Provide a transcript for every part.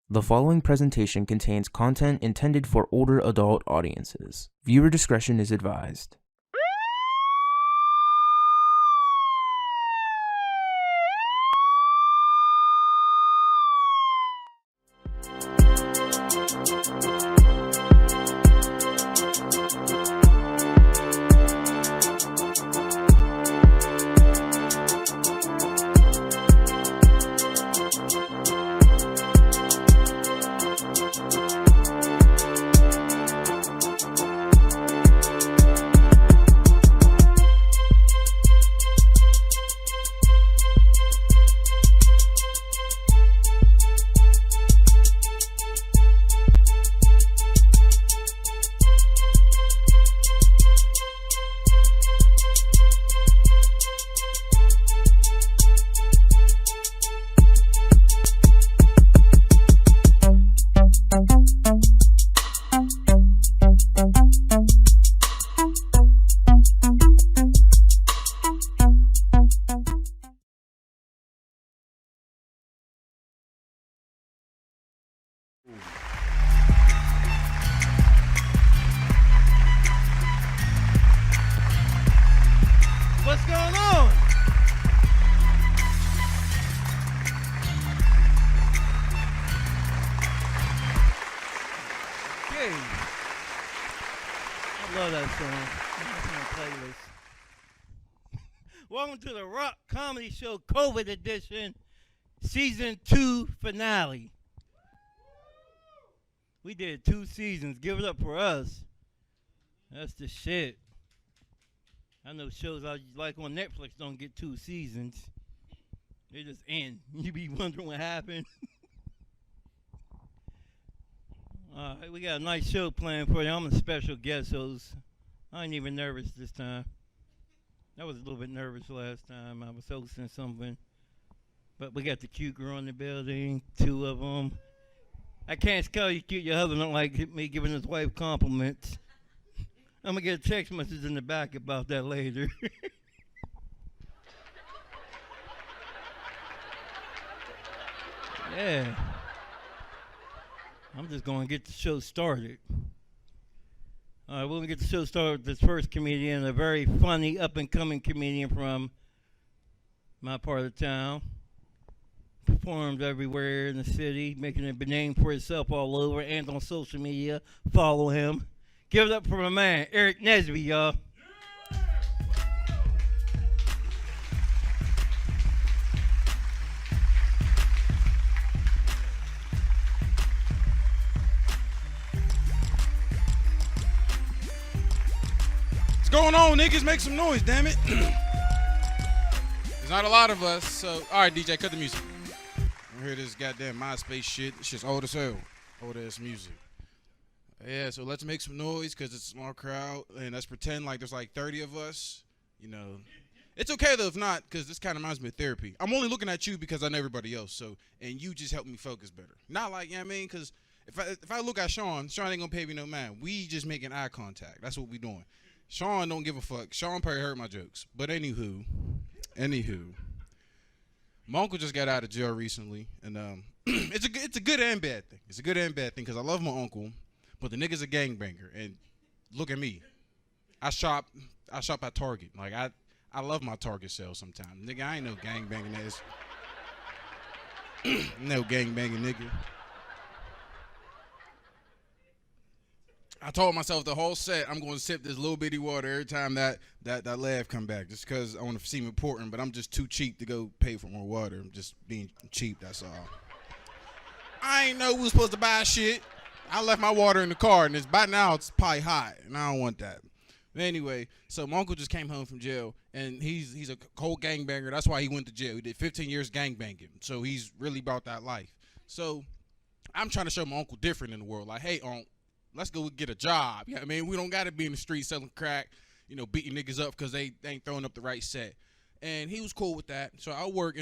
The following presentation contains content intended for older adult audiences. Viewer discretion is advised. What's going on? Okay. I love that song. That's my playlist. Welcome to the Rock Comedy Show COVID edition, season 2 finale. We did 2 seasons. Give it up for us. That's the shit. I know shows I like on Netflix don't get 2 seasons. They just end. You be wondering what happened. Alright, we got a nice show planned for you. I'm a special guest host. I ain't even nervous this time. I was a little bit nervous last time. I was hosting something. But we got the cute girl in the building, 2 of them. I can't tell you cute. Your husband don't like me giving his wife compliments. I'm going to get a text message in the back about that later. Yeah. I'm just going to get the show started. All right, we're going to get the show started with this first comedian, a very funny, up-and-coming comedian from my part of town. Performs everywhere in the city, making a name for himself all over and on social media. Follow him. Give it up for my man, Aarik Nesby, y'all. What's going on, niggas? Make some noise, damn it. There's not a lot of us, so... Alright, DJ, cut the music. I hear this goddamn MySpace shit. This shit's old as hell. Old ass music. Yeah, so let's make some noise because it's a small crowd, and let's pretend like there's like 30 of us. You know, it's okay though if not, because this kind of reminds me of therapy. I'm only looking at you because I know everybody else, so and you just help me focus better. Not like, you know what I mean? Because if I look at Shaun ain't gonna pay me no mind. We just making eye contact. That's what we doing. Shaun don't give a fuck. Shaun probably heard my jokes, but anywho, my uncle just got out of jail recently, and it's a good and bad thing. It's a good and bad thing because I love my uncle. But the nigga's a gangbanger, and look at me. I shop at Target. Like I love my Target sales sometimes. Nigga, I ain't no gangbanging ass. No gangbanging nigga. I told myself the whole set I'm gonna sip this little bitty water every time that laugh come back, just cause I wanna seem important, but I'm just too cheap to go pay for more water. I'm just being cheap, that's all. I ain't know we was supposed to buy shit. I left my water in the car, and by now it's probably hot, and I don't want that. But anyway, so my uncle just came home from jail, and he's a cold gangbanger. That's why he went to jail. He did 15 years gangbanging, so he's really about that life. So I'm trying to show my uncle different in the world. Like, hey, uncle, let's go get a job. You know what I mean? We don't got to be in the street selling crack, you know, beating niggas up because they ain't throwing up the right set. And he was cool with that. So I work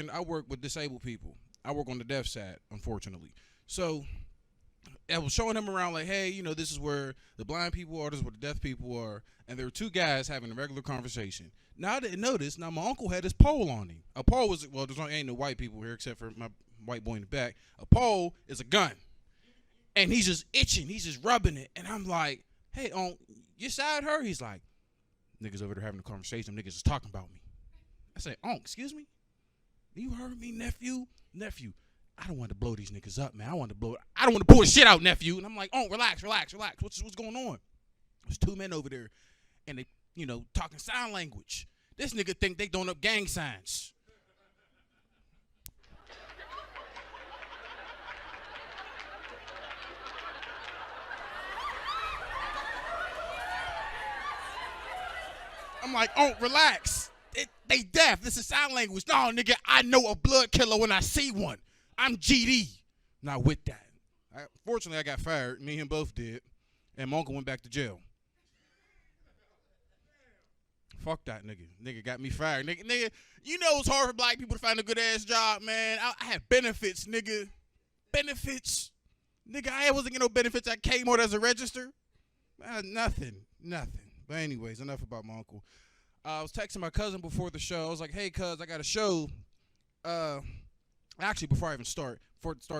with disabled people. I work on the deaf side, unfortunately. So I was showing him around like, hey, you know, this is where the blind people are, this is where the deaf people are. And there were 2 guys having a regular conversation. Now, I didn't notice. Now, my uncle had his pole on him. A pole was, well, ain't no white people here except for my white boy in the back. A pole is a gun. And he's just itching. He's just rubbing it. And I'm like, hey, you side her? He's like, niggas over there having a conversation. Niggas is talking about me. I say, excuse me? You heard me, nephew? Nephew, I don't want to blow these niggas up, man. I don't want to pull the shit out, nephew. And I'm like, relax. What's going on? There's two men over there, and they, talking sign language. This nigga think they throwing up gang signs. I'm like, relax. They deaf. This is sign language. No, nigga, I know a blood killer when I see one. I'm GD. Not with that. Fortunately, I got fired. Me and him both did. And my uncle went back to jail. Fuck that nigga. Nigga got me fired. Nigga, you know it's hard for black people to find a good-ass job, man. I had benefits, nigga. Benefits. Nigga, I wasn't getting no benefits at Kmart as a register. Nothing. But anyways, enough about my uncle. I was texting my cousin before the show. I was like, hey, cuz, I got a show. Actually, before I start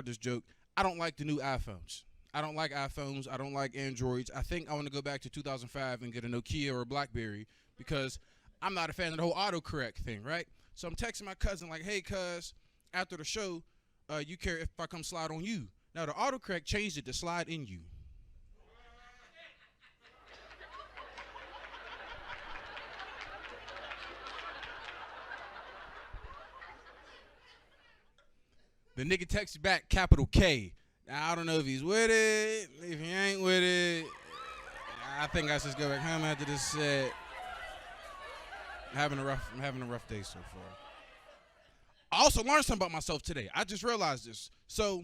this joke, I don't like the new iPhones. I don't like iPhones. I don't like Androids. I think I want to go back to 2005 and get a Nokia or a BlackBerry because I'm not a fan of the whole autocorrect thing, right? So I'm texting my cousin like, hey, cuz, after the show, you care if I come slide on you? Now, the autocorrect changed it to slide in you. The nigga texted back, capital K. Now, I don't know if he's with it. If he ain't with it, I think I should just go back home after this set. I'm having a rough day so far. I also learned something about myself today. I just realized this. So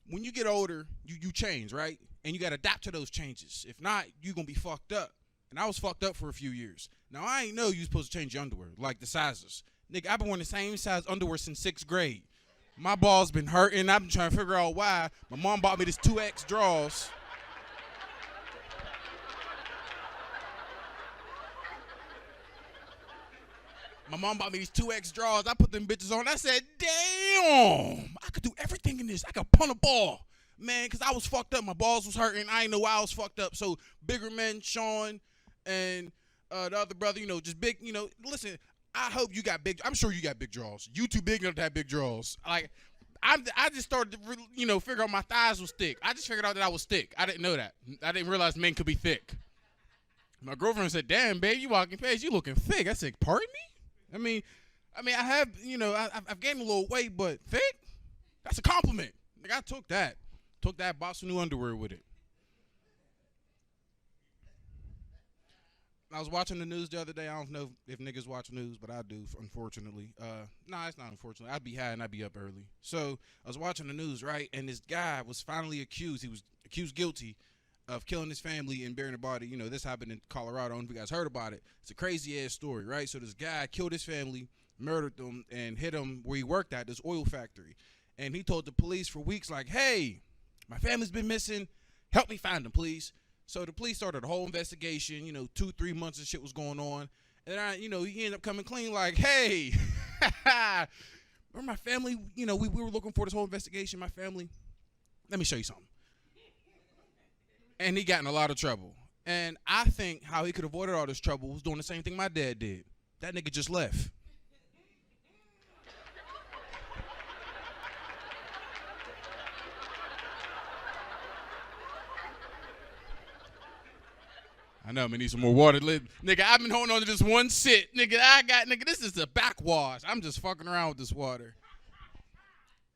when you get older, you change, right? And you got to adapt to those changes. If not, you're going to be fucked up. And I was fucked up for a few years. Now, I ain't know you supposed to change your underwear, like the sizes. Nigga, I've been wearing the same size underwear since 6th grade. My balls been hurting. I've been trying to figure out why. My mom bought me this 2X draws. My mom bought me these 2X draws. I put them bitches on. I said, damn, I could do everything in this. I could punt a ball. Man, because I was fucked up. My balls was hurting. I didn't know why I was fucked up. So bigger men, Shaun, and the other brother, just big, listen, I hope you got big. I'm sure you got big draws. You too big enough to have big draws. Like, I just started to, figure out my thighs was thick. I just figured out that I was thick. I didn't know that. I didn't realize men could be thick. My girlfriend said, damn, babe, you walking fast. You looking thick. I said, pardon me? I mean, I have, I've gained a little weight, but thick? That's a compliment. Like, I took that. Bought some new underwear with it. I was watching the news the other day. I don't know if niggas watch news, but I do, unfortunately. It's not unfortunately. I'd be high and I'd be up early. So I was watching the news, right? And this guy was finally accused. He was accused guilty of killing his family and burying the body. This happened in Colorado. I don't know if you guys heard about it. It's a crazy-ass story, right? So this guy killed his family, murdered them, and hit them where he worked at, this oil factory. And he told the police for weeks, like, hey, my family's been missing. Help me find them, please. So the police started a whole investigation, 2-3 months of shit was going on. And he ended up coming clean like, hey, remember my family, we were looking for this whole investigation, my family. Let me show you something. And he got in a lot of trouble. And I think how he could have avoided all this trouble was doing the same thing my dad did. That nigga just left. I know, I'm gonna need some more water. Nigga, I've been holding on to this one sit. Nigga, this is a backwash. I'm just fucking around with this water.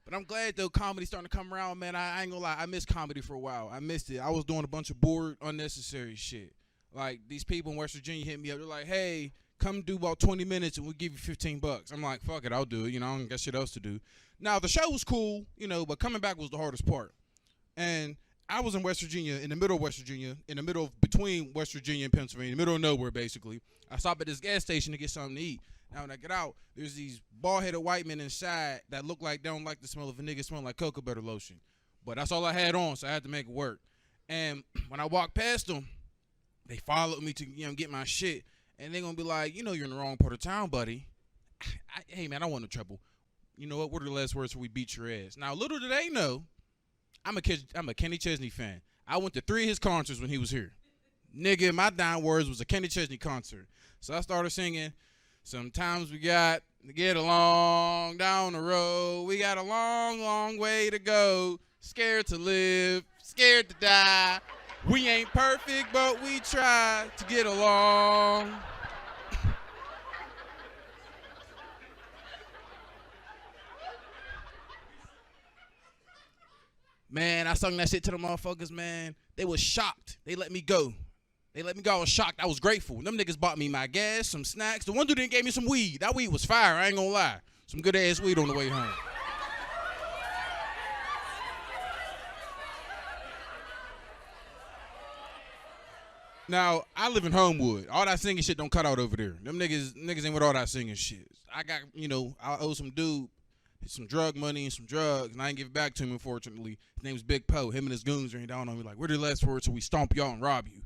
But I'm glad, though, comedy's starting to come around, man. I ain't gonna lie. I missed comedy for a while. I missed it. I was doing a bunch of bored, unnecessary shit. Like, these people in West Virginia hit me up. They're like, hey, come do about 20 minutes and we'll give you $15. I'm like, fuck it, I'll do it. I don't got shit else to do. Now, the show was cool, but coming back was the hardest part. And I was in West Virginia, in the middle of West Virginia, between West Virginia and Pennsylvania, in the middle of nowhere, basically. I stopped at this gas station to get something to eat. Now, when I get out, there's these bald-headed white men inside that look like they don't like the smell of a nigga smelling like cocoa butter lotion. But that's all I had on, so I had to make it work. And when I walked past them, they followed me to get my shit. And they're going to be like, you're in the wrong part of town, buddy. Hey, man, I want no trouble. You know what? What are the last words before we beat your ass? Now, little do they know, I'm a Kenny Chesney fan. I went to 3 of his concerts when he was here. Nigga, my dying words was a Kenny Chesney concert. So I started singing, sometimes we got to get along down the road. We got a long, long way to go. Scared to live, scared to die. We ain't perfect, but we try to get along. Man, I sung that shit to the motherfuckers, man. They was shocked. They let me go. I was shocked. I was grateful. Them niggas bought me my gas, some snacks. The one dude didn't gave me some weed. That weed was fire. I ain't gonna lie. Some good ass weed on the way home. Now, I live in Homewood. All that singing shit don't cut out over there. Them niggas ain't with all that singing shit. I got, I owe some dude some drug money and some drugs, and I ain't give it back to him, unfortunately. His name was Big Poe. Him and his goons ran down on me like, "Where the last word so we stomp y'all and rob you?"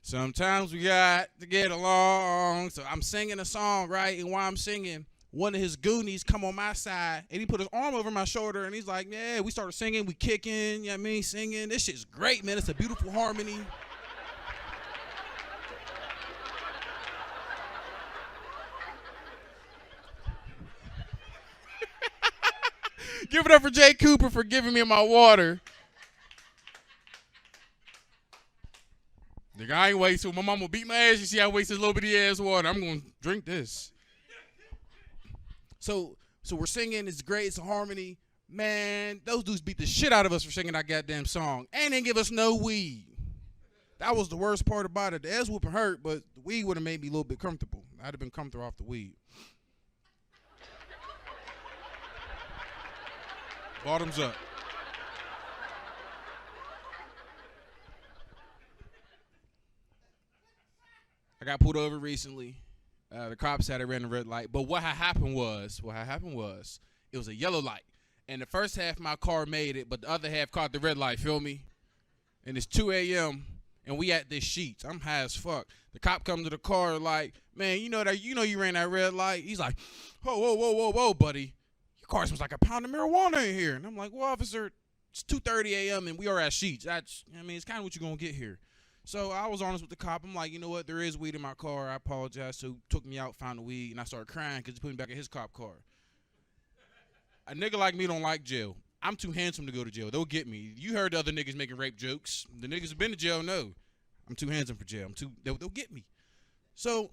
Sometimes we got to get along. So I'm singing a song, right? And while I'm singing, one of his goonies come on my side, and he put his arm over my shoulder, and he's like, yeah, we started singing, we kicking, you know what I mean, singing. This shit's great, man. It's a beautiful harmony. Give it up for Jay Cooper for giving me my water. Nigga, I ain't wasting. My mama beat my ass. You see I waste this little bitty ass water. I'm going to drink this. So we're singing. It's great. It's a harmony. Man, those dudes beat the shit out of us for singing that goddamn song. And didn't give us no weed. That was the worst part about it. The ass whooping hurt, but the weed would have made me a little bit comfortable. I'd have been comfortable off the weed. Bottoms up. I got pulled over recently. The cops had I ran a red light. But what had happened was, it was a yellow light. And the first half of my car made it, but the other half caught the red light, feel me? And it's 2 a.m., and we at this Sheets. I'm high as fuck. The cop comes to the car like, man, you ran that red light. He's like, whoa, buddy. Your car smells like a pound of marijuana in here. And I'm like, well, officer, it's 2:30 a.m. and we are at Sheets. It's kind of what you're going to get here. So I was honest with the cop. I'm like, you know what? There is weed in my car. I apologize. So he took me out, found the weed, and I started crying because he put me back in his cop car. A nigga like me don't like jail. I'm too handsome to go to jail. They'll get me. You heard the other niggas making rape jokes. The niggas who've been to jail know. I'm too handsome for jail. They'll get me. So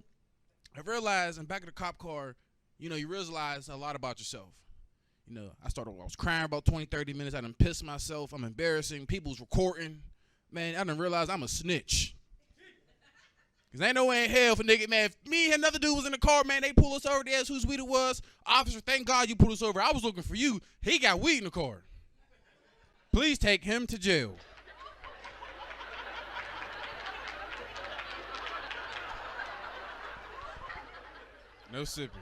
I realized, I'm back in the cop car, you realize a lot about yourself. I was crying about 20, 30 minutes. I done pissed myself. I'm embarrassing. People's recording. Man, I done realized I'm a snitch. Because ain't no way in hell for nigga, man, if me and another dude was in the car, man, they pull us over, they ask whose weed it was. Officer, thank God you pulled us over. I was looking for you. He got weed in the car. Please take him to jail. No sipping.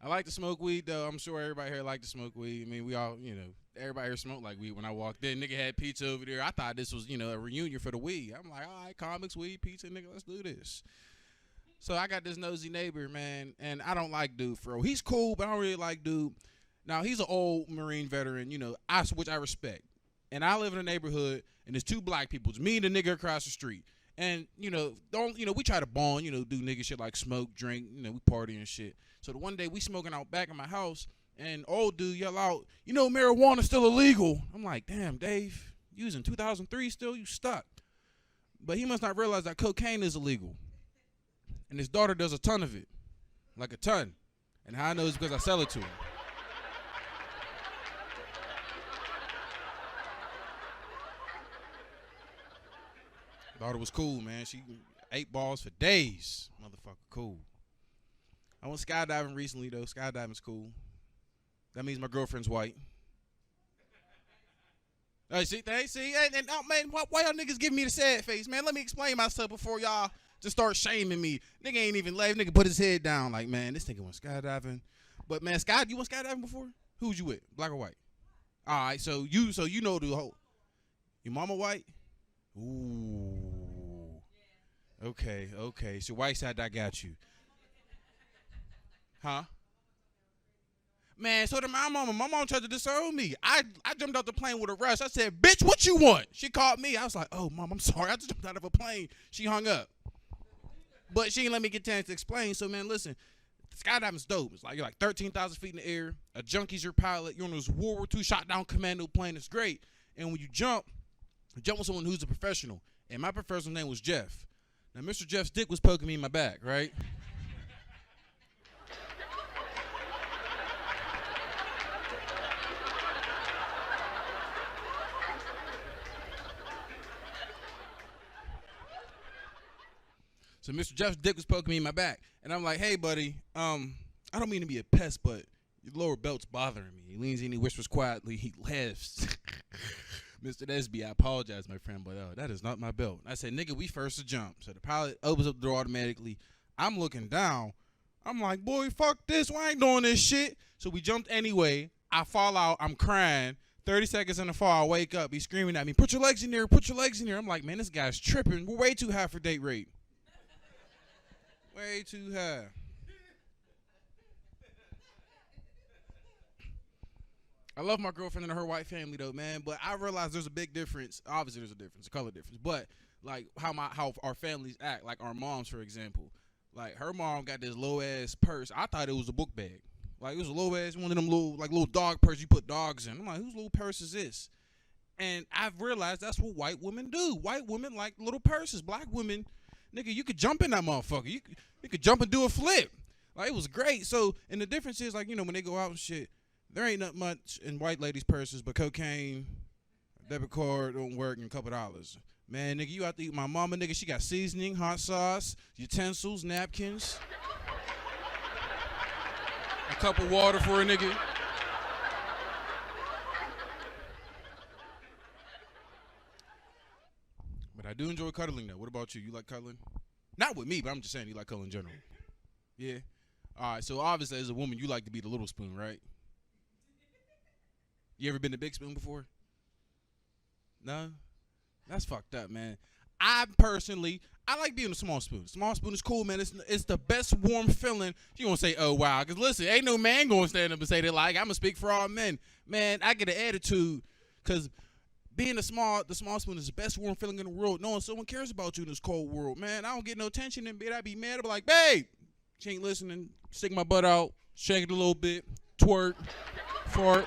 I like to smoke weed, though. I'm sure everybody here like to smoke weed. I mean, we all, everybody here smoked like weed when I walked in. Nigga had pizza over there. I thought this was, a reunion for the weed. I'm like, all right, comics, weed, pizza, nigga, let's do this. So I got this nosy neighbor, man, and I don't like dude, for real. He's cool, but I don't really like dude. Now, he's an old Marine veteran, which I respect. And I live in a neighborhood, and there's 2 black people. It's me and the nigga across the street. And, we try to bond, do nigga shit like smoke, drink, we party and shit. So the one day we smoking out back in my house, and old dude yell out, marijuana's still illegal. I'm like, damn, Dave, you was in 2003 still? You stuck. But he must not realize that cocaine is illegal. And his daughter does a ton of it. Like a ton. And how I know is because I sell it to him. Daughter was cool, man. She ate balls for days. Motherfucker, cool. I went skydiving recently, though. Skydiving's cool. That means my girlfriend's white. Hey, see, and man, why y'all niggas giving me the sad face, man? Let me explain myself before y'all just start shaming me. Nigga ain't even left. Nigga put his head down like, man, this nigga went skydiving. But man, you went skydiving before? Who's you with? Black or white? All right, so you know the whole. Your mama white? Ooh. Okay. So white side, I got you. Huh? Man, so did my mama. My mom tried to disown me. I jumped out the plane with a rush. I said, bitch, what you want? She called me. I was like, oh, mom, I'm sorry. I just jumped out of a plane. She hung up. But she didn't let me get a chance to explain. So, man, listen, skydiving's dope. It's like you're like 13,000 feet in the air. A junkie's your pilot. You're on this World War II shot down commando plane. It's great. And when you jump with someone who's a professional. And my professional name was Jeff. Now, Mr. Jeff's dick was poking me in my back, right? So Mr. Jeff's dick was poking me in my back. And I'm like, hey, buddy, I don't mean to be a pest, but your lower belt's bothering me. He leans in, he whispers quietly, he laughs. Mr. Nesby, I apologize, my friend, but that is not my belt. I said, nigga, we first to jump. So the pilot opens up the door automatically. I'm looking down. I'm like, boy, fuck this. Why I ain't doing this shit? So we jumped anyway. I fall out. I'm crying. 30 seconds in the fall, I wake up. He's screaming at me, put your legs in there, put your legs in there. I'm like, man, this guy's tripping. We're way too high for date rate. Way too high. I love my girlfriend and her white family though, man. But I realize there's a big difference. Obviously, there's a difference, a color difference. But like how our families act, like our moms, for example. Like her mom got this low ass purse. I thought it was a book bag. Like it was a low ass one of them little dog purse you put dogs in. I'm like, whose little purse is this? And I've realized that's what white women do. White women like little purses. Black women, nigga, you could jump in that motherfucker. You could jump and do a flip. Like it was great. So and the difference is like, you know, when they go out and shit, there ain't not much in white ladies' purses but cocaine, debit card don't work, and a couple dollars. Man, nigga, you out to eat my mama, nigga. She got seasoning, hot sauce, utensils, napkins, a cup of water for a nigga. But I do enjoy cuddling, though. What about you? You like cuddling? Not with me, but I'm just saying you like cuddling in general. Yeah? All right, so obviously as a woman, you like to be the little spoon, right? You ever been to Big Spoon before? No? That's fucked up, man. I like being a small spoon. Small spoon is cool, man. It's the best warm feeling. You gonna say, oh, wow. Because listen, ain't no man gonna stand up and say that like, I'm gonna speak for all men. Man, I get an attitude because being the small spoon is the best warm feeling in the world. Knowing someone cares about you in this cold world. Man, I don't get no attention in bed. I be mad. I be like, babe, she ain't listening. Stick my butt out. Shake it a little bit. Twerk. Fart.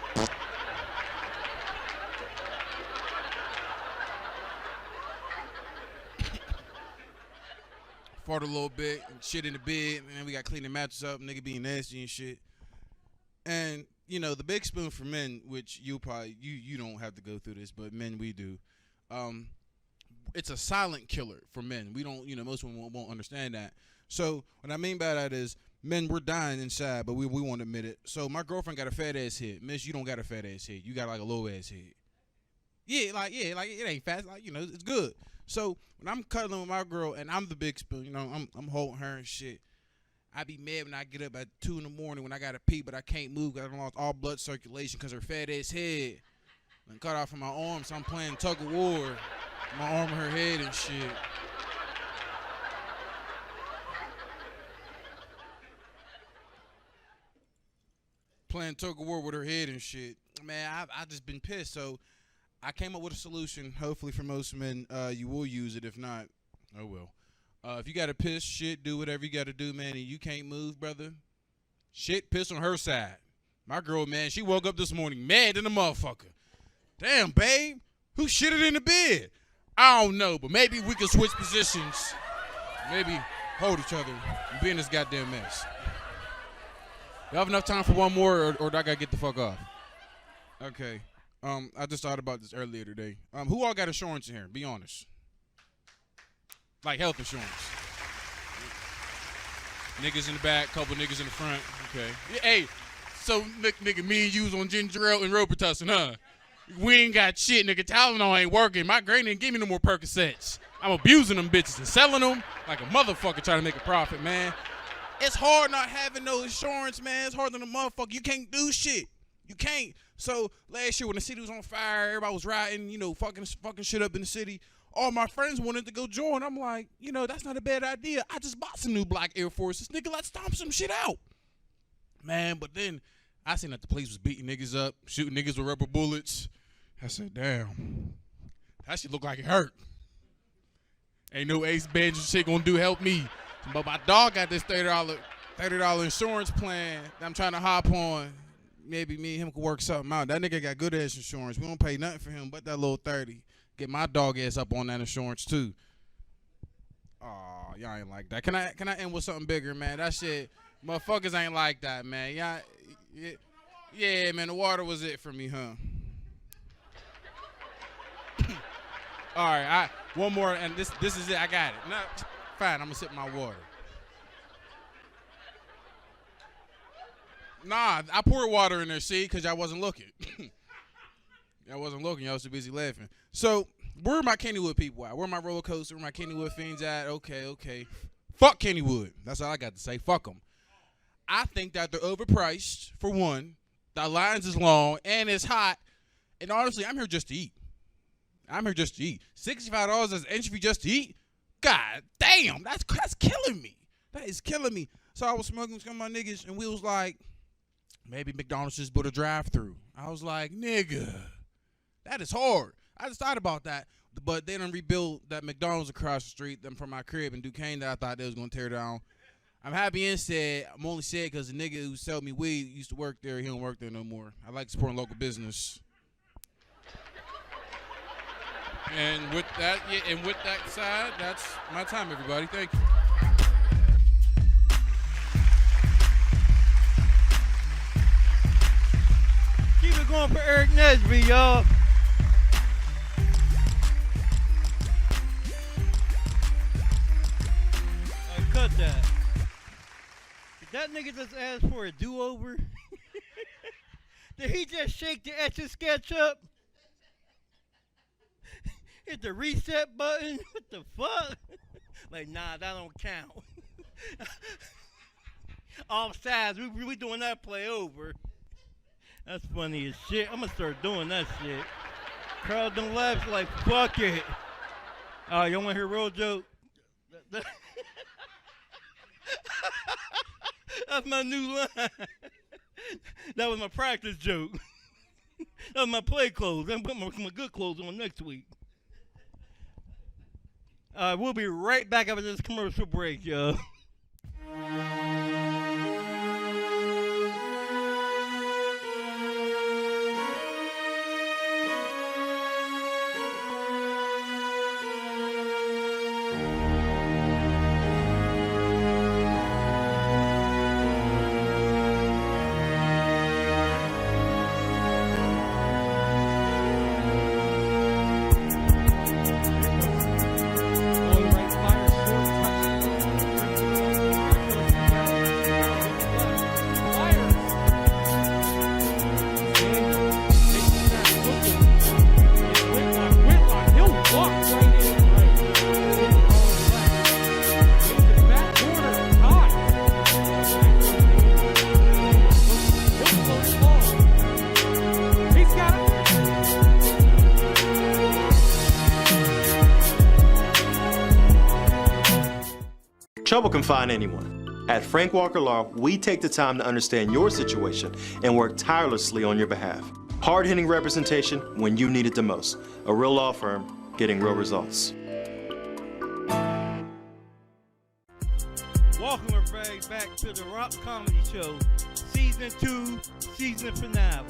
Fart a little bit and shit in the bed, and then we got to clean the mattress up, nigga being nasty and shit. And, you know, the big spoon for men, which you don't have to go through this, but men, we do. It's a silent killer for men. We don't, you know, most women won't understand that. So what I mean by that is men, we're dying inside, but we won't admit it. So my girlfriend got a fat ass head. Miss, you don't got a fat ass head. You got like a low ass head. Yeah, like it ain't fat. Like, you know, it's good. So when I'm cuddling with my girl and I'm the big spoon, you know, I'm holding her and shit. I be mad when I get up at 2 a.m. when I gotta pee, but I can't move because I lost all blood circulation because her fat ass head and cut off from my arm. So I'm playing tug of war, my arm and her head and shit. Playing tug of war with her head and shit. Man, I just been pissed. So I came up with a solution. Hopefully for most men, you will use it. If not, oh well. If you got to piss, shit, do whatever you got to do, man, and you can't move, brother, shit, piss on her side. My girl, man, she woke up this morning mad than a motherfucker. Damn, babe, who shitted in the bed? I don't know, but maybe we can switch positions. Maybe hold each other and be in this goddamn mess. Y'all have enough time for one more, or do I got to get the fuck off? Okay. I just thought about this earlier today. Who all got insurance in here? Be honest. Like health insurance. Niggas in the back, couple niggas in the front. Okay. Yeah, hey, so nigga, me and you was on ginger ale and Robitussin, huh? We ain't got shit, nigga. Tylenol ain't working. My granny didn't give me no more Percocets. I'm abusing them bitches and selling them like a motherfucker trying to make a profit, man. It's hard not having no insurance, man. It's hard than a motherfucker. You can't do shit. You can't. So last year when the city was on fire, everybody was rioting, you know, fucking shit up in the city. All my friends wanted to go join. I'm like, you know, that's not a bad idea. I just bought some new black Air Forces. Nigga, let's stomp some shit out. Man, but then I seen that the police was beating niggas up, shooting niggas with rubber bullets. I said, damn, that shit look like it hurt. Ain't no Ace Bench shit gonna help me. But my dog got this $30 insurance plan that I'm trying to hop on. Maybe me and him could work something out. That nigga got good ass insurance. We don't pay nothing for him but that little 30. Get my dog ass up on that insurance too. Oh, y'all ain't like that. Can I end with something bigger, man? That shit, motherfuckers ain't like that, man. Y'all, yeah, man. The water was it for me, huh? All right, one more, and this is it. I got it. No, fine. I'm gonna sip my water. Nah, I poured water in there, see, because y'all wasn't looking. Y'all wasn't looking. Y'all was too busy laughing. So, where are my Kennywood people at? Where are my roller coaster? Where are my Kennywood fiends at? Okay. Fuck Kennywood. That's all I got to say. Fuck them. I think that they're overpriced, for one. The lines is long, and it's hot. And honestly, I'm here just to eat. $65 as entry just to eat? God damn, that's killing me. That is killing me. So I was smoking with some of my niggas, and we was like, maybe McDonald's just put a drive-through. I was like, nigga, that is hard. I just thought about that. But they done rebuilt that McDonald's across the street from my crib in Duquesne that I thought they was going to tear down. I'm happy and sad. I'm only sad because the nigga who sold me weed used to work there. He don't work there no more. I like supporting local business. And with that side, that's my time, everybody. Thank you. Keep it going for Aarik Nesby, y'all. Cut that. Did that nigga just ask for a do-over? Did he just shake the Etch-a-Sketch up? Hit the reset button? What the fuck? Like, nah, that don't count. Offsides, we doing that play over. That's funny as shit. I'm gonna start doing that shit. Crowd don't laugh, like, fuck it. Y'all wanna hear a real joke? That's my new line. That was my practice joke. That was my play clothes. I'm putting my good clothes on next week. We'll be right back after this commercial break, y'all. Trouble can find anyone. At Frank Walker Law, we take the time to understand your situation and work tirelessly on your behalf. Hard-hitting representation when you need it the most. A real law firm getting real results. Welcome everybody back to the Rock Comedy Show, Season 2, Season Finale.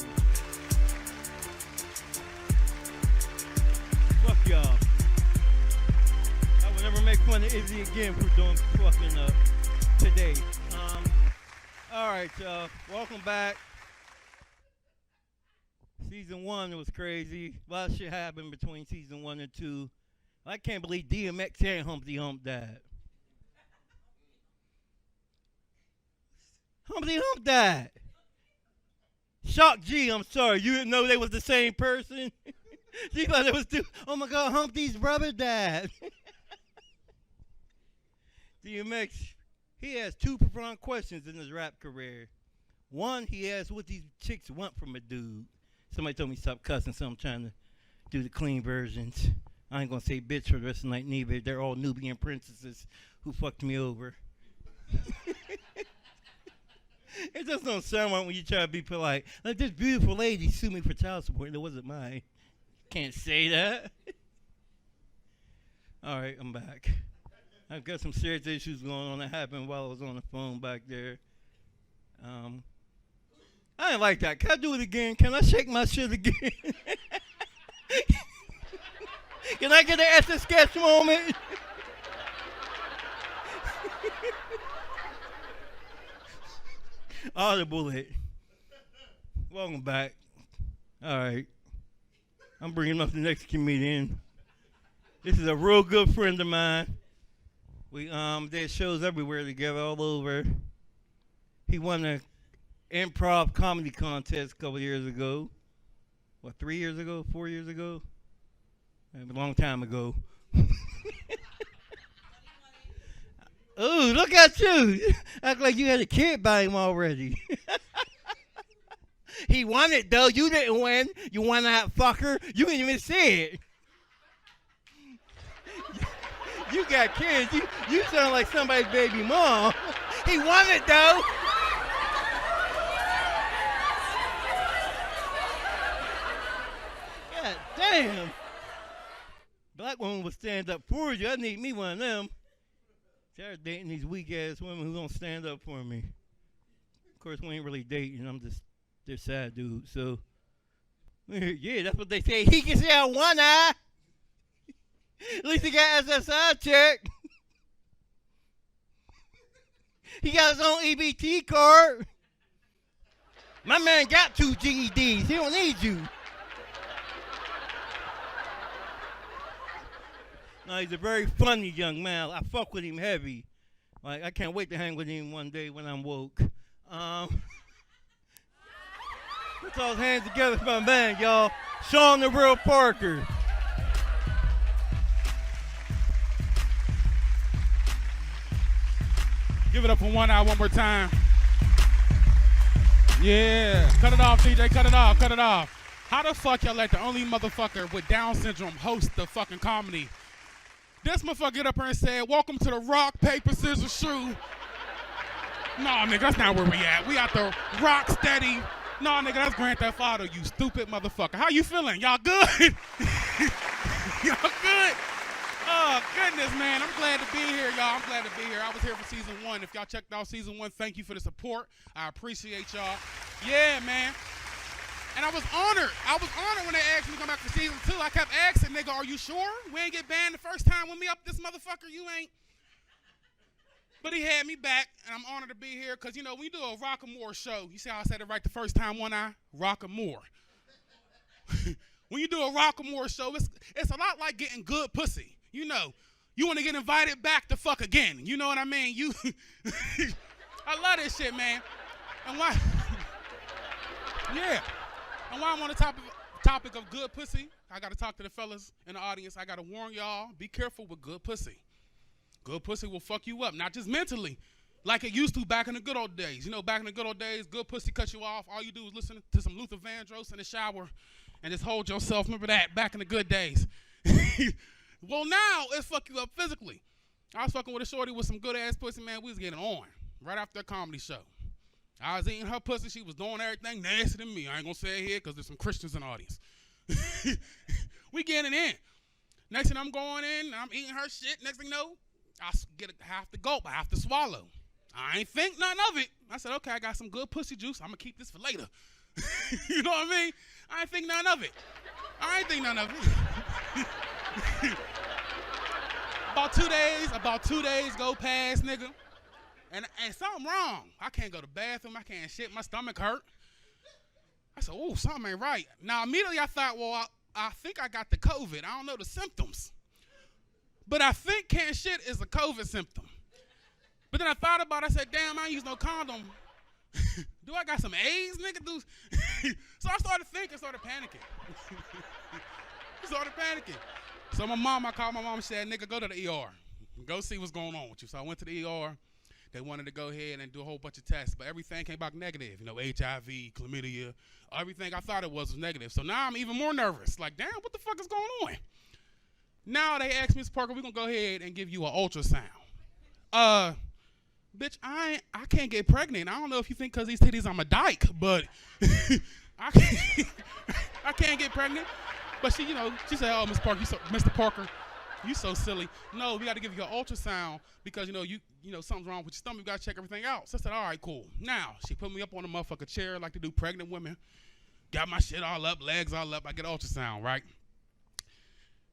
Fuck y'all. I will never make fun of Izzy again for doing fucking up today. Alright, y'all. Welcome back. Season 1 was crazy. A lot of shit happened between Season 1 and 2. I can't believe DMX and Humpty Hump died. Humpty Hump died. Shock G, I'm sorry. You didn't know they was the same person? She thought it was two. Oh my God, Humpty's brother died. DMX, he has two profound questions in his rap career. One, he asked what these chicks want from a dude. Somebody told me stop cussing, so I'm trying to do the clean versions. I ain't gonna say bitch for the rest of the night neither. They're all Nubian princesses who fucked me over. It just don't sound right when you try to be polite. Like, this beautiful lady sued me for child support, and it wasn't mine. Can't say that. All right, I'm back. I've got some serious issues going on that happened while I was on the phone back there. I didn't like that. Can I do it again? Can I shake my shit again? Can I get an Etch Sketch moment? Audible it. Welcome back. All right. I'm bringing up the next comedian. This is a real good friend of mine. We did shows everywhere together, all over. He won an improv comedy contest a couple years ago. What, 3 years ago? 4 years ago? A long time ago. Ooh, look at you. Act like you had a kid by him already. He won it, though. You didn't win. You won that fucker. You didn't even see it. You got kids. You sound like somebody's baby mom. He won it, though. God damn. Black woman will stand up for you. I need me one of them. Tired of dating these weak-ass women who don't stand up for me. Of course, we ain't really dating. I'm just this sad dude. So, yeah, that's what they say. He can see out one eye. At least he got SSI check. He got his own EBT card. My man got 2 GEDs. He don't need you. No, he's a very funny young man. I fuck with him heavy. Like, I can't wait to hang with him one day when I'm woke. Put those hands together for my man, y'all. Shaun the Real Parker. Give it up for One Eye one more time. Yeah. Cut it off, DJ. Cut it off. Cut it off. How the fuck y'all let the only motherfucker with Down syndrome host the fucking comedy? This motherfucker get up here and said, welcome to the rock, paper, scissors, shoe. No, nigga, that's not where we at. We out the rock steady. No, nigga, that's Grand Theft Auto, you stupid motherfucker. How you feeling? Y'all good? Y'all good? Oh, goodness, man. I'm glad to be here, y'all. I'm glad to be here. I was here for season 1. If y'all checked out season 1, thank you for the support. I appreciate y'all. Yeah, man. And I was honored. When they asked me to come back for season 2. I kept asking, nigga, are you sure? We ain't get banned the first time with me up this motherfucker. You ain't. But he had me back, and I'm honored to be here because, you know, when you do a Roxamore show, you see how I said it right the first time, One Eye? Roxamore. When you do a Roxamore show, it's a lot like getting good pussy. You know, you want to get invited back to fuck again. You know what I mean? I love this shit, man. And why? Yeah. And while I'm on the topic of good pussy, I got to talk to the fellas in the audience. I got to warn y'all, be careful with good pussy. Good pussy will fuck you up, not just mentally, like it used to back in the good old days. You know, back in the good old days, good pussy cuts you off. All you do is listen to some Luther Vandross in the shower and just hold yourself. Remember that, back in the good days. Well, now it's fuck you up physically. I was fucking with a shorty with some good-ass pussy, man. We was getting on right after a comedy show. I was eating her pussy. She was doing everything nasty than me. I ain't going to say it here because there's some Christians in the audience. We getting in. Next thing I'm going in, I'm eating her shit. Next thing you know, I get a half the gulp. I have to swallow. I ain't think nothing of it. I said, okay, I got some good pussy juice. I'm going to keep this for later. You know what I mean? I ain't think nothing of it. About two days go past, nigga. And something wrong. I can't go to the bathroom. I can't shit. My stomach hurt. I said, oh, something ain't right. Now, immediately I thought, well, I think I got the COVID. I don't know the symptoms. But I think can't shit is a COVID symptom. But then I thought about it. I said, damn, I ain't use no condom. Do I got some AIDS, nigga? So I started thinking, started panicking. So I called my mom and said, nigga, go to the ER. Go see what's going on with you. So I went to the ER. They wanted to go ahead and do a whole bunch of tests, but everything came back negative. You know, HIV, chlamydia, everything I thought it was negative. So now I'm even more nervous. Like, damn, what the fuck is going on? Now they asked me, Mr. Parker, we're going to go ahead and give you an ultrasound. bitch, I can't get pregnant. I don't know if you think because these titties I'm a dyke, but I can't get pregnant. But she, she said, oh, Mr. Parker, you so silly. No, we got to give you an ultrasound because, you something's wrong with your stomach. You got to check everything out. So I said, all right, cool. Now, she put me up on a motherfucking chair like they do pregnant women. Got my shit all up, legs all up. I get an ultrasound, right?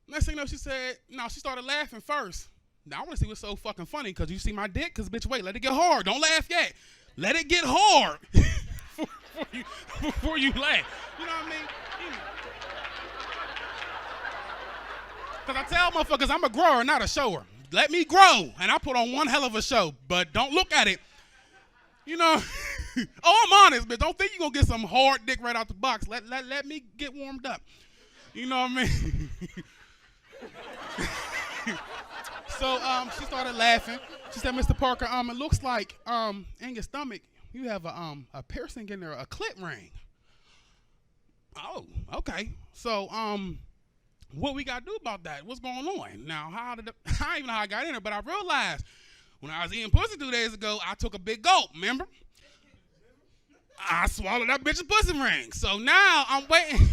Next thing you know, she said, no, she started laughing first. Now, I want to see what's so fucking funny because you see my dick? Because, bitch, wait, let it get hard. Don't laugh yet. Let it get hard before you laugh. You know what I mean? Because I tell motherfuckers I'm a grower, not a shower. Let me grow, and I put on one hell of a show, but don't look at it. Oh, I'm honest, but don't think you're going to get some hard dick right out the box. Let me get warmed up. You know what I mean? So she started laughing. She said, Mr. Parker, it looks like in your stomach you have a piercing in there, a clit ring. Oh, okay. So what we got to do about that? What's going on? Now, I don't even know how I got in there, but I realized when I was eating pussy 2 days ago, I took a big gulp, remember? I swallowed that bitch's pussy ring. So now I'm waiting.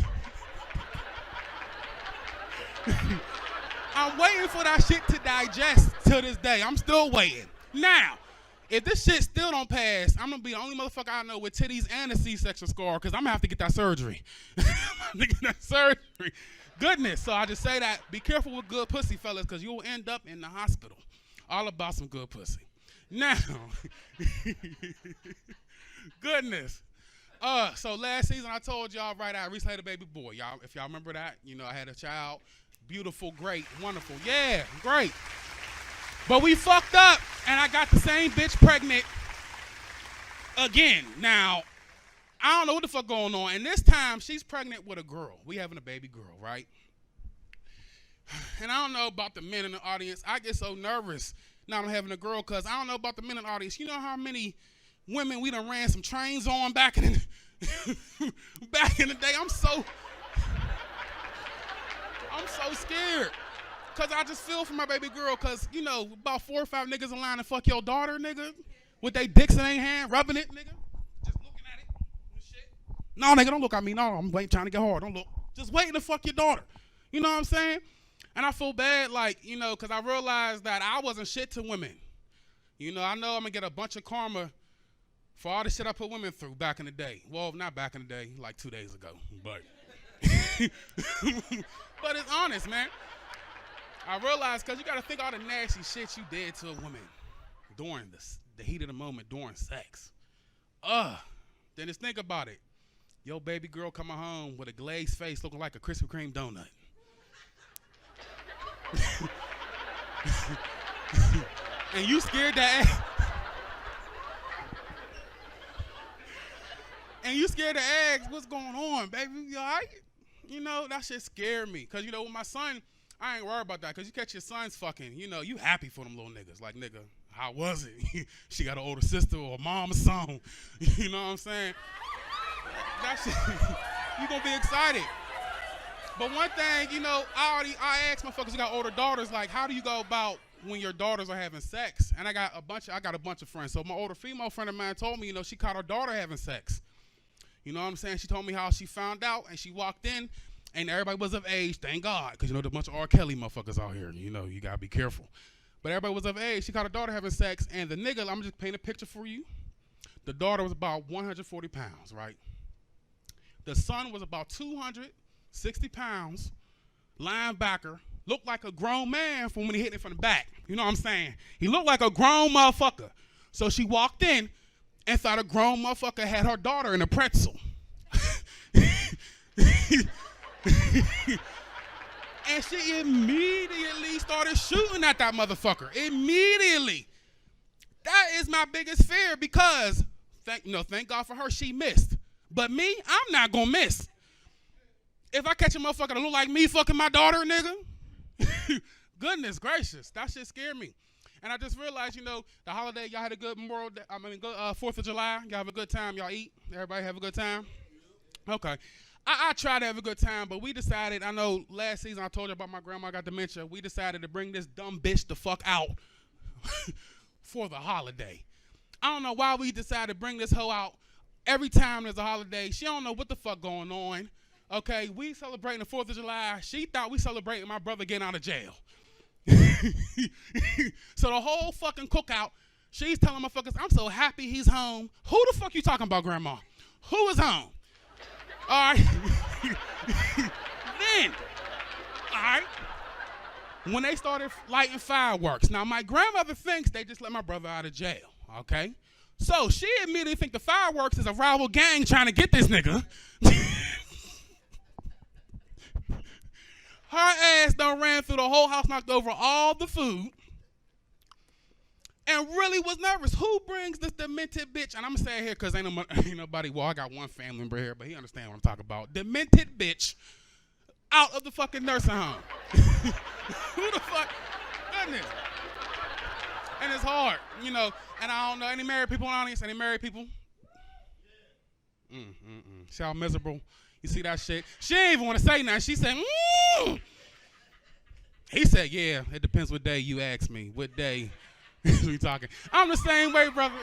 I'm waiting for that shit to digest to this day. I'm still waiting. Now, if this shit still don't pass, I'm going to be the only motherfucker I know with titties and a C-section scar because I'm going to have to get that surgery. Goodness. So I just say that. Be careful with good pussy, fellas, because you will end up in the hospital. All about some good pussy. Now, goodness. So last season I told y'all, right, I recently had a baby boy. Y'all, if y'all remember that, I had a child. Beautiful, great, wonderful. Yeah, great. But we fucked up, and I got the same bitch pregnant again. Now, I don't know what the fuck going on. And this time, she's pregnant with a girl. We having a baby girl, right? And I don't know about the men in the audience. I get so nervous now I'm having a girl because I don't know about the men in the audience. You know how many women we done ran some trains on back in the day? I'm so scared. Because I just feel for my baby girl because, about 4 or 5 niggas in line to fuck your daughter, nigga, with they dicks in their hand, rubbing it, nigga. Just looking at it and shit. No, nigga, don't look at me. No, I'm waiting, trying to get hard. Don't look. Just waiting to fuck your daughter. You know what I'm saying? And I feel bad, because I realized that I wasn't shit to women. I know I'm going to get a bunch of karma for all the shit I put women through back in the day. Well, not back in the day, like 2 days ago, but... But it's honest, man. I realized, because you got to think all the nasty shit you did to a woman during the heat of the moment, during sex. Then just think about it. Your baby girl coming home with a glazed face looking like a Krispy Kreme donut. And you scared to ask. And you scared to ask, what's going on, baby? You all right? That shit scared me. Because, with my son, I ain't worried about that. Because you catch your sons fucking, you happy for them little niggas. Like, nigga, how was it? She got an older sister or a mom or something. You know what I'm saying? That shit, you going to be excited. But one thing, I asked motherfuckers who got older daughters, like, how do you go about when your daughters are having sex? And I got a bunch of friends. So my older female friend of mine told me, she caught her daughter having sex. You know what I'm saying? She told me how she found out, and she walked in, and everybody was of age, thank God, because, there's a bunch of R. Kelly motherfuckers out here. You got to be careful. But everybody was of age. She caught her daughter having sex, and the nigga, I'm just paint a picture for you. The daughter was about 140 pounds, right? The son was about 260 pounds, linebacker, looked like a grown man from when he hit it from the back. You know what I'm saying? He looked like a grown motherfucker. So she walked in, and thought a grown motherfucker had her daughter in a pretzel. And she immediately started shooting at that motherfucker. Immediately. That is my biggest fear because, thank God for her, she missed. But me, I'm not going to miss. If I catch a motherfucker that look like me fucking my daughter, nigga, goodness gracious, that shit scared me. And I just realized, the holiday, y'all had a good good 4th of July. Y'all have a good time. Y'all eat. Everybody have a good time? Okay. I try to have a good time, but we decided, I know last season I told you about my grandma got dementia. We decided to bring this dumb bitch the fuck out for the holiday. I don't know why we decided to bring this hoe out every time there's a holiday. She don't know what the fuck going on. Okay, we celebrating the 4th of July. She thought we celebrating my brother getting out of jail. So the whole fucking cookout, she's telling motherfuckers, I'm so happy he's home. Who the fuck you talking about, Grandma? Who is home? All right. Then, all right, when they started lighting fireworks. Now, my grandmother thinks they just let my brother out of jail, okay? So she immediately think the fireworks is a rival gang trying to get this nigga. Her ass done ran through the whole house, knocked over all the food, and really was nervous. Who brings this demented bitch? And I'm going to say it here because ain't nobody, well, I got one family member here, but he understand what I'm talking about. Demented bitch out of the fucking nursing home. Who the fuck? Goodness. And it's hard, you know. And I don't know, any married people in the audience? Any married people? See how miserable? You see that shit? She ain't even want to say nothing. She said, He said, yeah, it depends what day you ask me. What day we talking? I'm the same way, brother.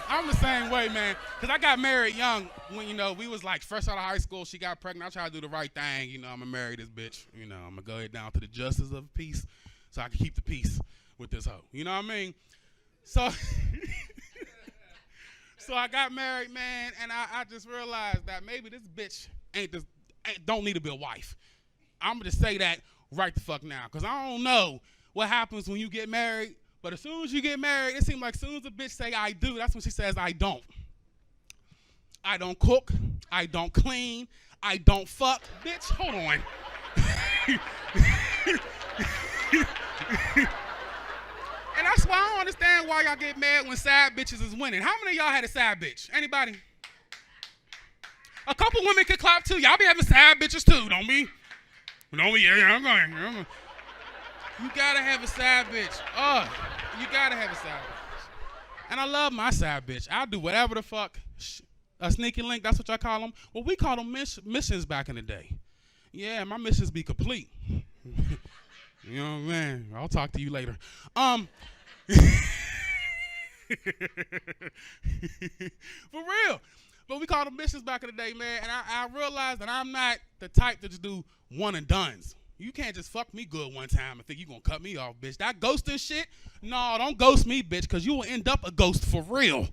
I'm the same way, man. Because I got married young when, you know, we was like fresh out of high school. She got pregnant. I tried to do the right thing. You know, I'm going to marry this bitch. You know, I'm going to go down to the justice of peace so I can keep the peace with this hoe. You know what I mean? So... So I got married, man, and I just realized that maybe this bitch don't need to be a wife. I'm going to say that right the fuck now, because I don't know what happens when you get married, but as soon as you get married, it seems like as soon as a bitch say I do, that's when she says I don't. I don't cook. I don't clean. I don't fuck. Bitch, hold on. And that's why I don't understand why y'all get mad when side bitches is winning. How many of y'all had a side bitch? Anybody? A couple women can clap too. Y'all be having side bitches too, don't be? Don't be? Yeah, I'm going. You gotta have a side bitch. You gotta have a side bitch. And I love my side bitch. I'll do whatever the fuck. A sneaky link, that's what y'all call them. Well, we call them missions back in the day. Yeah, my missions be complete. You know what I'm saying? I'll talk to you later. For real. But we called them missions back in the day, man. And I realized that I'm not the type to just do one and dones. You can't just fuck me good one time and think you gonna cut me off, bitch. That ghosting shit? No, don't ghost me, bitch, because you will end up a ghost for real.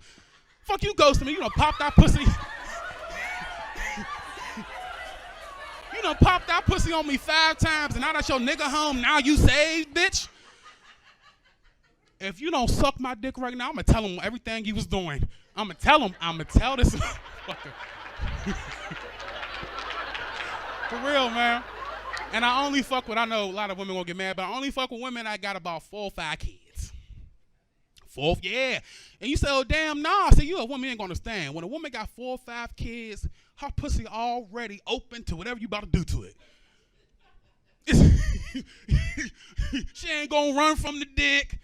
Fuck you ghosting me. You done pop that pussy. You done popped that pussy on me 5 times, and now that your nigga home, now you saved, bitch? If you don't suck my dick right now, I'm going to tell him everything you was doing. I'm going to tell him. I'm going to tell this motherfucker. For real, man. And I only fuck with, I know a lot of women won't get mad, but I only fuck with women that got about 4 or 5 kids. 4, yeah. And you say, oh, damn, nah. See, you a woman ain't going to understand. When a woman got 4 or 5 kids, her pussy already open to whatever you about to do to it. She ain't gonna run from the dick.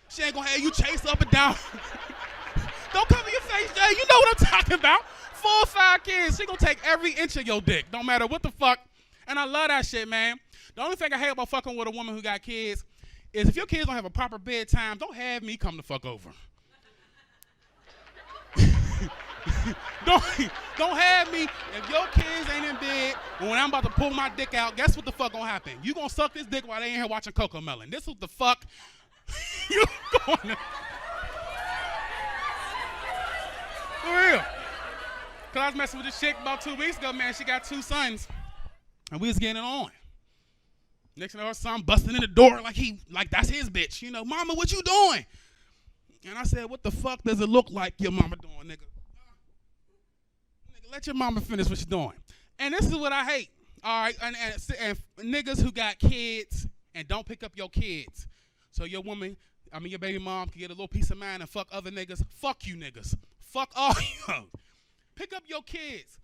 She ain't gonna have you chase up and down. Don't cover your face, Jay. You know what I'm talking about. 4 or 5 kids. She gonna take every inch of your dick, no matter what the fuck. And I love that shit, man. The only thing I hate about fucking with a woman who got kids is if your kids don't have a proper bedtime, don't have me come the fuck over. Don't have me if your kids ain't in bed when I'm about to pull my dick out. Guess what the fuck gonna happen? You gonna suck this dick while they ain't here watching Coco Melon. This is what the fuck you going to. For real. Cause I was messing with this chick about 2 weeks ago, man. She got 2 sons, and we was getting it on. Next thing, her son busting in the door like that's his bitch. You know, mama, what you doing? And I said, what the fuck does it look like your mama doing, nigga? Let your mama finish what she's doing. And this is what I hate. All right, and niggas who got kids and don't pick up your kids. So your your baby mom can get a little peace of mind and fuck other niggas. Fuck you niggas. Fuck all you. Pick up your kids.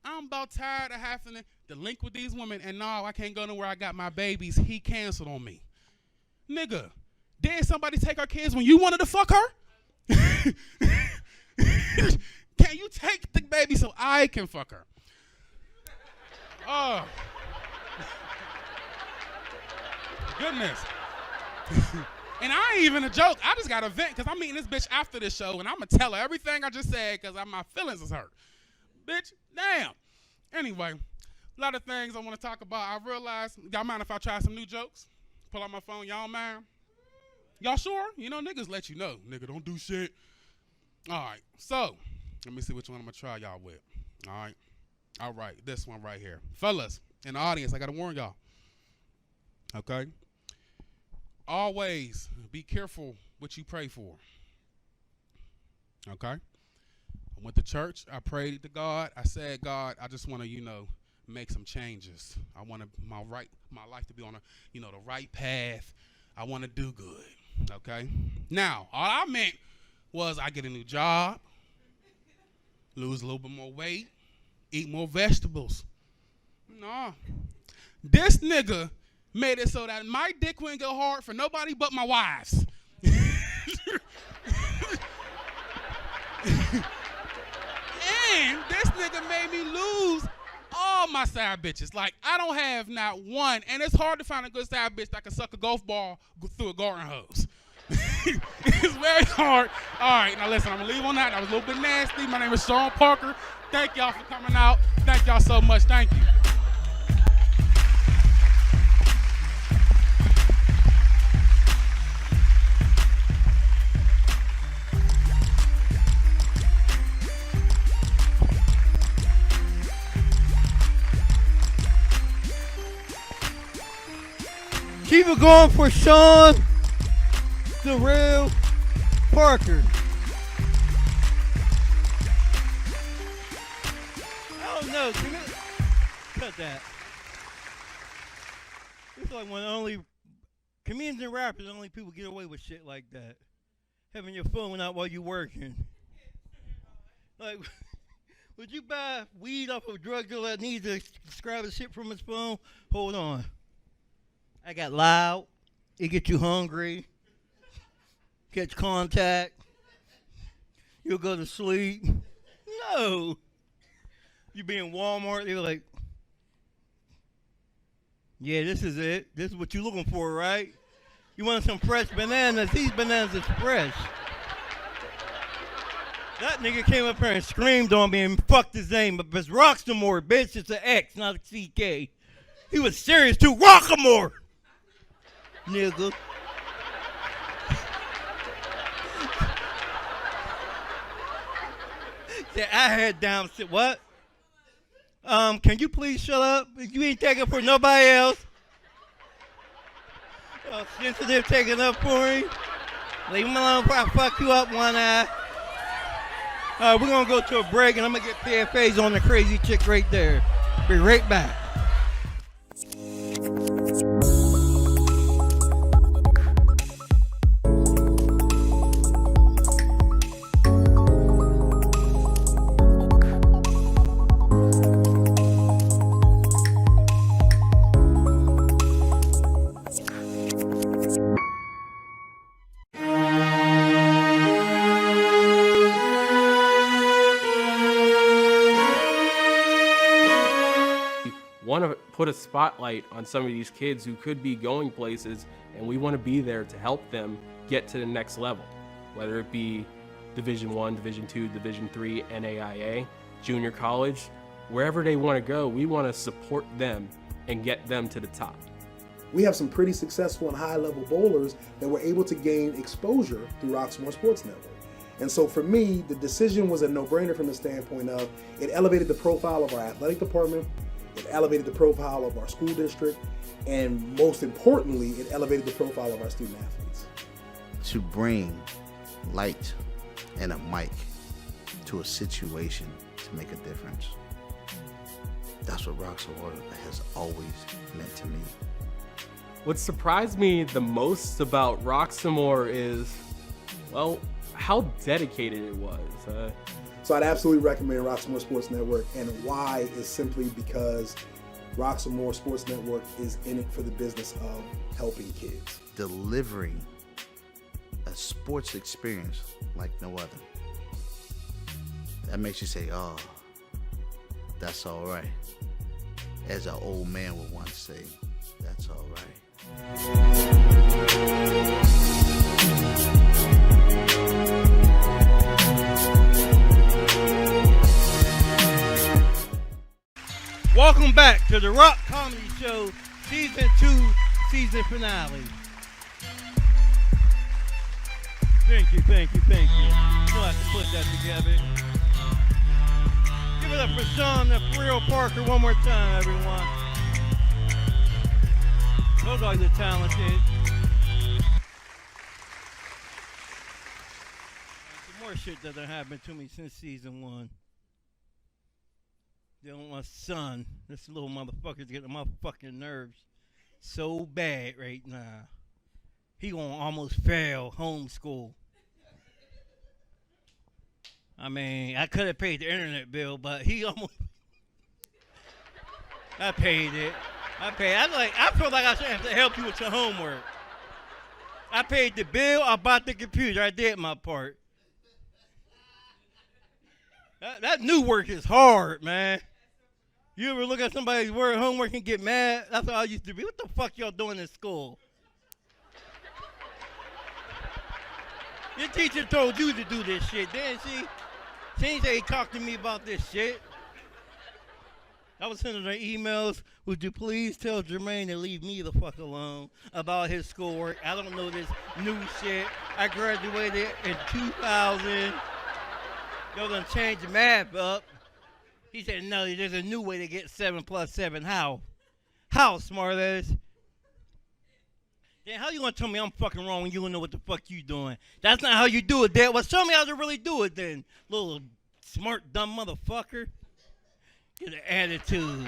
I'm about tired of having to link with these women, and no, I can't go nowhere. I got my babies. He canceled on me. Nigga, did somebody take her kids when you wanted to fuck her? Can you take the baby so I can fuck her? Oh. Goodness. And I ain't even a joke. I just got a vent because I'm meeting this bitch after this show, and I'm going to tell her everything I just said because my feelings is hurt. Bitch, damn. Anyway, a lot of things I want to talk about. I realized, y'all mind if I try some new jokes? Pull out my phone, y'all mind? Y'all sure? You know, niggas let you know. Nigga, don't do shit. All right, so let me see which one I'm going to try y'all with. All right, this one right here. Fellas, in the audience, I got to warn y'all. Okay? Always be careful what you pray for. Okay? I went to church. I prayed to God. I said, God, I just want to, make some changes. I want my life to be on the right path. I want to do good. Okay? Now, all I meant was I get a new job, lose a little bit more weight, eat more vegetables. No. This nigga made it so that my dick wouldn't go hard for nobody but my wives. And this nigga made me lose all my side bitches. Like, I don't have not one. And it's hard to find a good side bitch that can suck a golf ball through a garden hose. It's very hard. All right, now listen, I'm going to leave on that. That was a little bit nasty. My name is Shaun Parker. Thank y'all for coming out. Thank y'all so much. Thank you. Keep it going for Shaun the Real Parker. I don't know. Cut that. It's like when only comedians and rappers, only people get away with shit like that. Having your phone out while you're working. Like, would you buy weed off of a drug dealer that needs to describe the shit from his phone? Hold on. I got loud. It gets you hungry. Catch contact. You'll go to sleep. No. You be in Walmart. They're like, yeah, this is it. This is what you're looking for, right? You want some fresh bananas. These bananas is fresh. That nigga came up here and screamed on me and fucked his name. But it's Roxamore, bitch. It's an X, not a CK. He was serious too. Roxamore! Nigga. Yeah, I had down shit. What? Can you please shut up? You ain't taking for nobody else. Oh, sensitive taking up for him. Leave him alone before I fuck you up one eye. All right, we're gonna go to a break and I'm gonna get PFAs on the crazy chick right there. Be right back. Want to put a spotlight on some of these kids who could be going places, and we want to be there to help them get to the next level, whether it be Division I, Division II, Division III, NAIA, junior college, wherever they want to go, we want to support them and get them to the top. We have some pretty successful and high-level bowlers that were able to gain exposure through Roxamore Sports Network. And so for me, the decision was a no-brainer from the standpoint of it elevated the profile of our athletic department, it elevated the profile of our school district, and most importantly, it elevated the profile of our student athletes. To bring light and a mic to a situation to make a difference. That's what Roxamore has always meant to me. What surprised me the most about Roxamore is, well, how dedicated it was. So I'd absolutely recommend Roxamore Sports Network, and why is simply because Roxamore Sports Network is in it for the business of helping kids. Delivering a sports experience like no other. That makes you say, oh, that's all right. As an old man would once say, that's all right. Welcome back to the Rock Comedy Show, Season 2, Season Finale. Thank you. You'll have to put that together. Give it up for Shaun Parker one more time, everyone. Those guys are talented. Some more shit that done happened to me since Season 1. Dealing with my son. This little motherfucker's getting on my fucking nerves so bad right now. He gonna almost fail homeschool. I mean, I could have paid the internet bill, but he almost. I paid it. I feel like I should have to help you with your homework. I paid the bill. I bought the computer. I did my part. That new work is hard, man. You ever look at somebody's work homework and get mad? That's how I used to be. What the fuck y'all doing in school? Your teacher told you to do this shit, didn't she? She ain't say talk to me about this shit. I was sending her emails. Would you please tell Jermaine to leave me the fuck alone about his schoolwork? I don't know this new shit. I graduated in 2000. Y'all done changed the math up. He said, no, there's a new way to get 7 plus 7. How? How, smart ass? Then how you gonna tell me I'm fucking wrong when you don't know what the fuck you doing? That's not how you do it, Dad. Well, show me how to really do it then, little smart, dumb motherfucker. Get an attitude.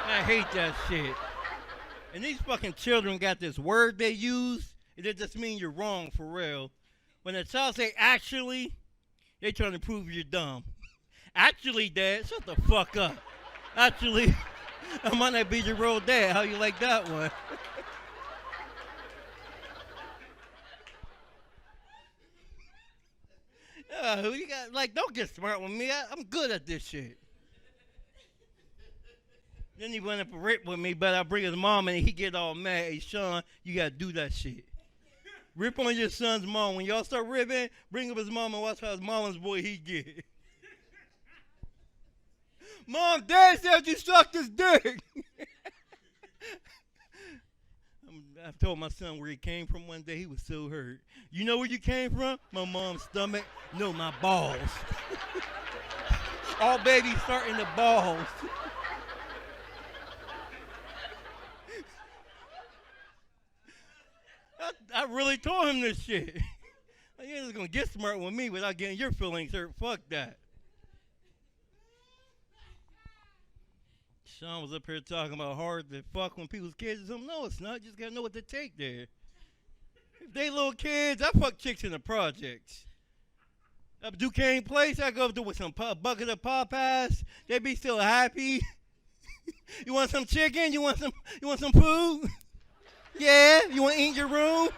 I hate that shit. And these fucking children got this word they use, and it just means you're wrong for real. When a child say actually, they trying to prove you're dumb. Actually, Dad, shut the fuck up. Actually, I might not be your old dad. How you like that one? You got don't get smart with me. I'm good at this shit. Then he went up a rip with me, but I bring his mom and he get all mad. Hey, Shaun, you gotta do that shit. Rip on your son's mom. When y'all start ripping, bring up his mom and watch how his mama's boy he get. Mom, Dad said you sucked his dick. I told my son where he came from one day. He was so hurt. You know where you came from? My mom's stomach. No, my balls. All babies start in the balls. I really told him this shit. You ain't just gonna get smart with me without getting your feelings hurt. Fuck that. Shaun was up here talking about hard to fuck when people's kids or something. No, it's not. You just gotta know what to take there. If they little kids, I fuck chicks in the projects. Up Duquesne Place, I go up there with some bucket of Popeyes. They be still happy. You want some chicken? You want some food? Yeah, you want to eat in your room?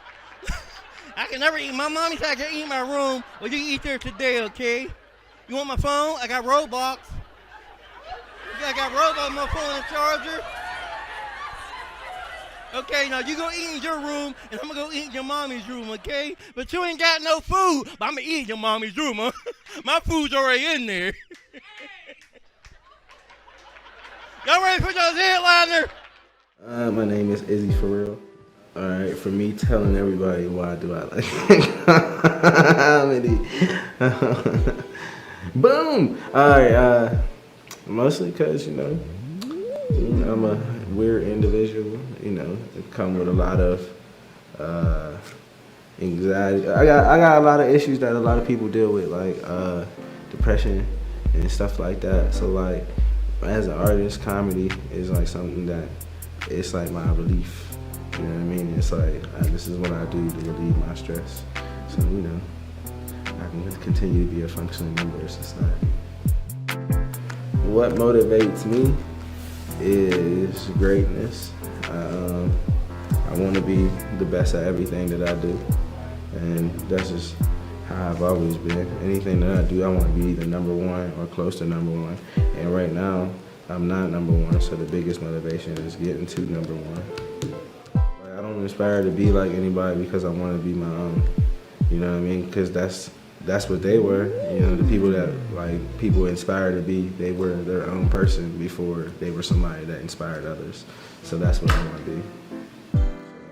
I can never eat. My mommy said I can eat in my room. Well, you can eat there today, okay? You want my phone? I got Roblox. I got Roblox, my phone and charger. Okay, now you go eat in your room, and I'm going to go eat in your mommy's room, okay? But you ain't got no food. But I'm going to eat in your mommy's room, huh? My food's already in there. Y'all ready for those headliner? My name is Izzy for real. All right, for me telling everybody why do I like comedy. Boom. All right. Mostly because I'm a weird individual. I come with a lot of anxiety. I got a lot of issues that a lot of people deal with, like depression and stuff like that. So like, as an artist, comedy is like something that it's like my relief. You know what I mean? It's like this is what I do to relieve my stress. So I can continue to be a functioning member of society. What motivates me is greatness. I want to be the best at everything that I do, and that's just how I've always been. Anything that I do, I want to be either number one or close to number one. And right now, I'm not number one, so the biggest motivation is getting to number one. I don't aspire to be like anybody because I want to be my own. You know what I mean? Because that's that's what they were. You know, the people that like people inspired to be, they were their own person before they were somebody that inspired others. So that's what I want to be.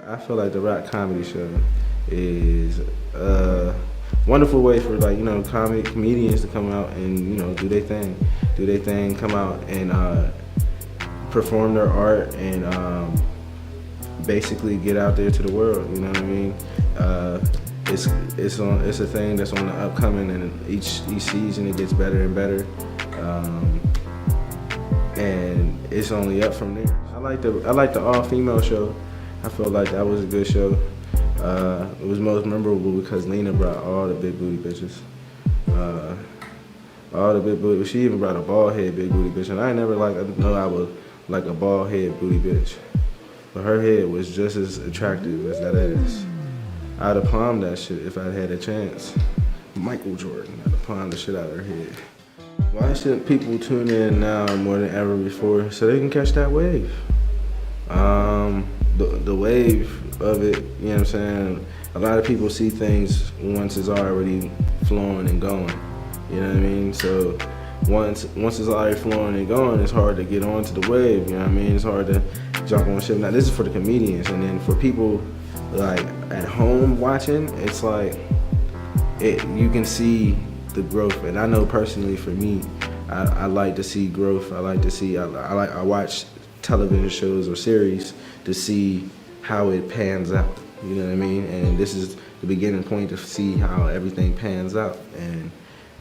I feel like the Rock Comedy Show is a wonderful way for like, you know, comedians to come out and, you know, do their thing, come out and perform their art and basically get out there to the world. You know what I mean? It's a thing that's on the upcoming, and each season it gets better and better, and it's only up from there. I like the all-female show. I felt like that was a good show. It was most memorable because Lena brought all the big booty bitches. All the big booty. She even brought a bald head big booty bitch, and I never know I was like a bald head booty bitch, but her head was just as attractive as that ass. I'd have palmed that shit if I'd had a chance. Michael Jordan, I'd have palmed the shit out of her head. Why shouldn't people tune in now more than ever before so they can catch that wave? The wave of it, you know what I'm saying? A lot of people see things once it's already flowing and going. You know what I mean? So once it's already flowing and going, it's hard to get onto the wave. You know what I mean? It's hard to jump on ship. Now this is for the comedians, and then for people like at home watching, it's like you can see the growth. And I know personally for me, I like to see growth. I like to see. I watch television shows or series to see how it pans out. You know what I mean? And this is the beginning point to see how everything pans out. And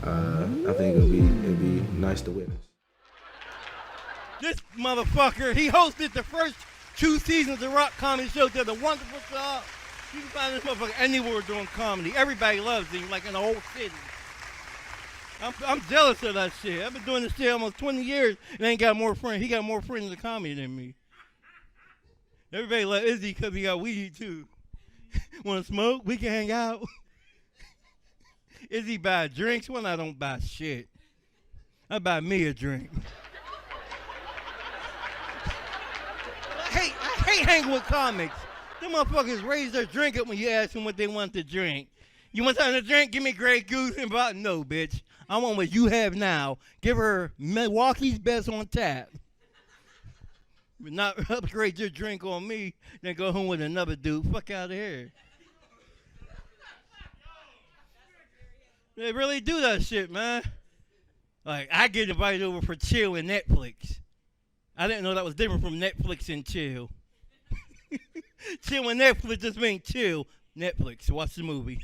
I think it'd be nice to witness. This motherfucker, he hosted the first 2 seasons of the Rock Comedy Show. Did a wonderful job. You can find this motherfucker anywhere doing comedy. Everybody loves him, like in the whole city. I'm jealous of that shit. I've been doing this shit almost 20 years and ain't got more friends. He got more friends in comedy than me. Everybody loves Izzy because he got weed too. Want to smoke? We can hang out. Izzy buy drinks when I don't buy shit. I buy me a drink. I hate hanging with comics. Them motherfuckers raise their drink up when you ask them what they want to drink. You want something to drink? Give me Grey Goose and about no, bitch. I want what you have now. Give her Milwaukee's Best on tap. But not upgrade your drink on me, then go home with another dude. Fuck out of here. They really do that shit, man. Like, I get invited over for chill and Netflix. I didn't know that was different from Netflix and chill. Chill and Netflix just mean chill. Netflix, watch the movie.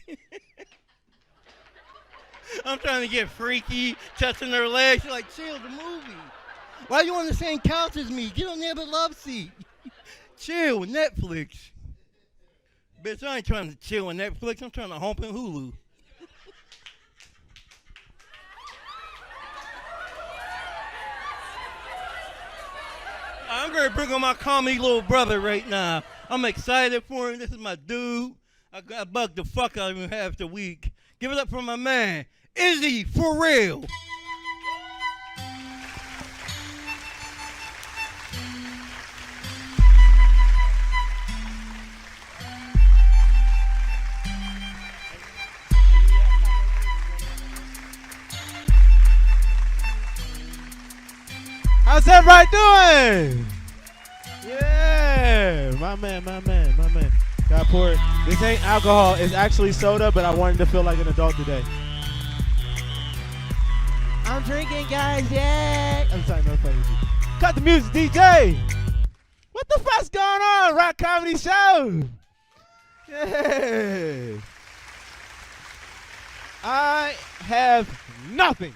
I'm trying to get freaky, touching their legs. You're like, chill the movie. Why are you on the same couch as me? Get on the other love seat. Chill, Netflix. Bitch, I ain't trying to chill on Netflix. I'm trying to hump in Hulu. I'm going to bring on my comedy little brother right now. I'm excited for him. This is my dude. I bugged the fuck out of him half the week. Give it up for my man, Izzy, for real. How's everybody doing? Yeah, my man. Got pour it. This ain't alcohol. It's actually soda, but I wanted to feel like an adult today. I'm drinking, guys. Yeah. I'm sorry, no funny. Cut the music, DJ. What the fuck's going on? Rock Comedy Show. Yeah. I have nothing.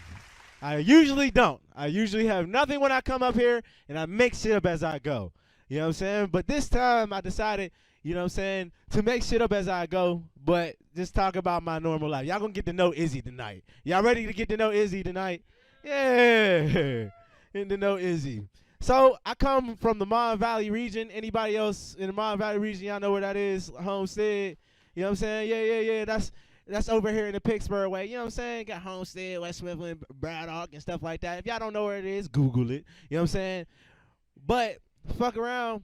I usually don't. I usually have nothing when I come up here, and I make shit up as I go. You know what I'm saying? But this time I decided, you know what I'm saying, to make shit up as I go, but just talk about my normal life. Y'all gonna get to know Izzy tonight. Y'all ready to get to know Izzy tonight? Yeah. Getting to know Izzy. So I come from the Mon Valley region. Anybody else in the Mon Valley region, y'all know where that is? Homestead. You know what I'm saying? Yeah. That's over here in the Pittsburgh way. You know what I'm saying? Got Homestead, West Mifflin, Braddock, and stuff like that. If y'all don't know where it is, Google it. You know what I'm saying? But fuck around.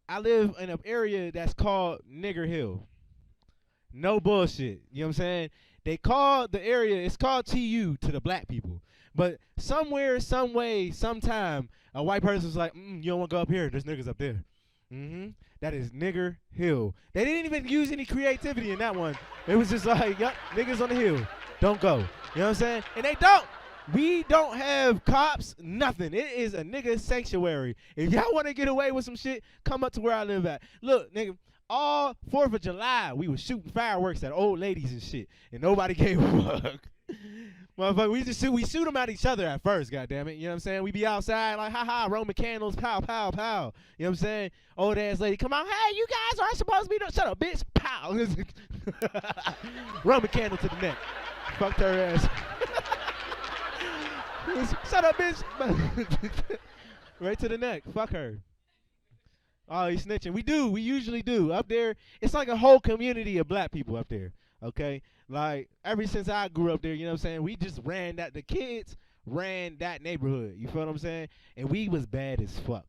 I live in an area that's called Nigger Hill. No bullshit. You know what I'm saying? They call the area, it's called TU to the black people. But somewhere, some way, sometime, a white person's like, you don't want to go up here. There's niggas up there. That is Nigger Hill. They didn't even use any creativity in that one. It was just like, yup, niggas on the hill. Don't go. You know what I'm saying? And they don't. We don't have cops, nothing. It is a nigga sanctuary. If y'all want to get away with some shit, come up to where I live at. Look, nigga, all 4th of July, we was shooting fireworks at old ladies and shit, and nobody gave a fuck. Motherfucker, we shoot them at each other at first, goddammit. You know what I'm saying? We be outside like, ha, Roman candles, pow, pow, pow. You know what I'm saying? Old ass lady, come on, hey, you guys aren't supposed to be doing, shut up, bitch, pow. Roman candle to the neck. Fucked her ass. Shut up, bitch. Right to the neck. Fuck her. Oh, he's snitching. We usually do. Up there, it's like a whole community of black people up there. Okay? Like, ever since I grew up there, you know what I'm saying? We just ran that, the kids ran that neighborhood. You feel what I'm saying? And we was bad as fuck.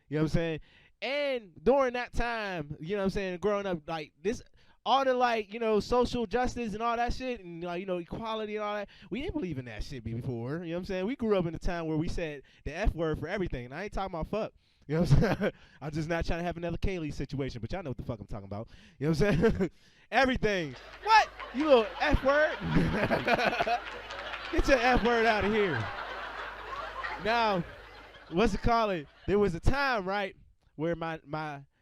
You know what I'm saying? And during that time, you know what I'm saying, growing up, like, this, all the, like, you know, social justice and all that shit, and, like, you know, equality and all that, we didn't believe in that shit before. You know what I'm saying? We grew up in a time where we said the F word for everything, and I ain't talking about fuck. You know what I'm saying? I'm just not trying to have another Kaylee situation, but y'all know what the fuck I'm talking about. You know what I'm saying? Everything. What? You little F word? Get your F word out of here. Now, what's it called? There was a time, right, where my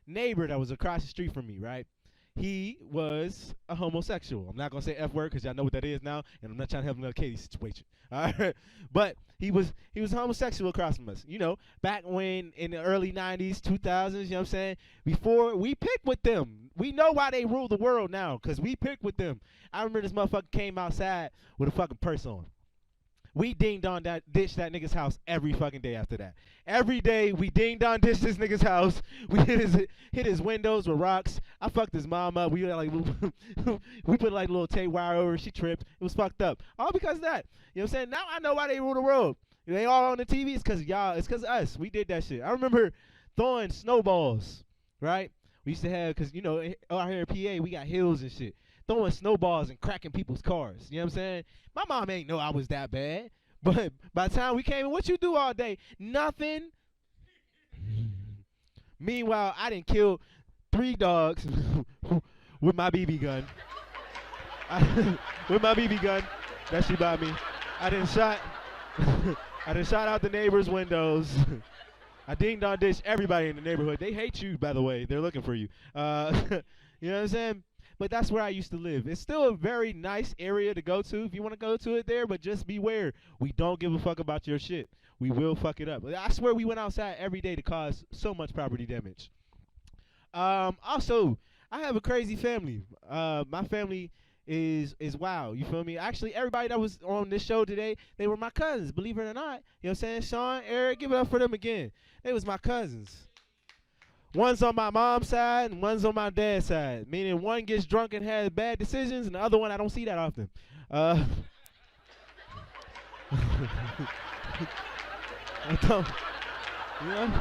neighbor that was across the street from me, right, he was a homosexual. I'm not going to say F word because y'all know what that is now, and I'm not trying to have another Katie situation. All right? But he was homosexual across from us. You know, back when in the early 90s, 2000s, you know what I'm saying? Before we picked with them. We know why they rule the world now because we picked with them. I remember this motherfucker came outside with a fucking purse on. We ding-dong ditch that nigga's house every fucking day after that. Every day we ding-dong ditch this nigga's house. We hit his windows with rocks. I fucked his mom up. We like we put like little tape wire over her. She tripped. It was fucked up. All because of that. You know what I'm saying? Now I know why they rule the world. They all on the TV. It's because y'all. It's because of us. We did that shit. I remember throwing snowballs, right? We used to have, because, you know, out here in PA, we got hills and shit. Throwing snowballs and cracking people's cars. You know what I'm saying? My mom ain't know I was that bad. But by the time we came in, what you do all day? Nothing. Meanwhile, I done killed 3 dogs with my BB gun. With my BB gun that she bought me. I done shot out the neighbors' windows. I ding-dong ditch everybody in the neighborhood. They hate you, by the way. They're looking for you. You know what I'm saying? But that's where I used to live. It's still a very nice area to go to if you want to go to it there, but just beware. We don't give a fuck about your shit. We will fuck it up. I swear we went outside every day to cause so much property damage. Also, I have a crazy family. My family is wild. You feel me? Actually, everybody that was on this show today, they were my cousins, believe it or not. You know what I'm saying? Shaun, Aarik, give it up for them again. They was my cousins. One's on my mom's side and one's on my dad's side. Meaning one gets drunk and has bad decisions, and the other one I don't see that often. I don't, you know?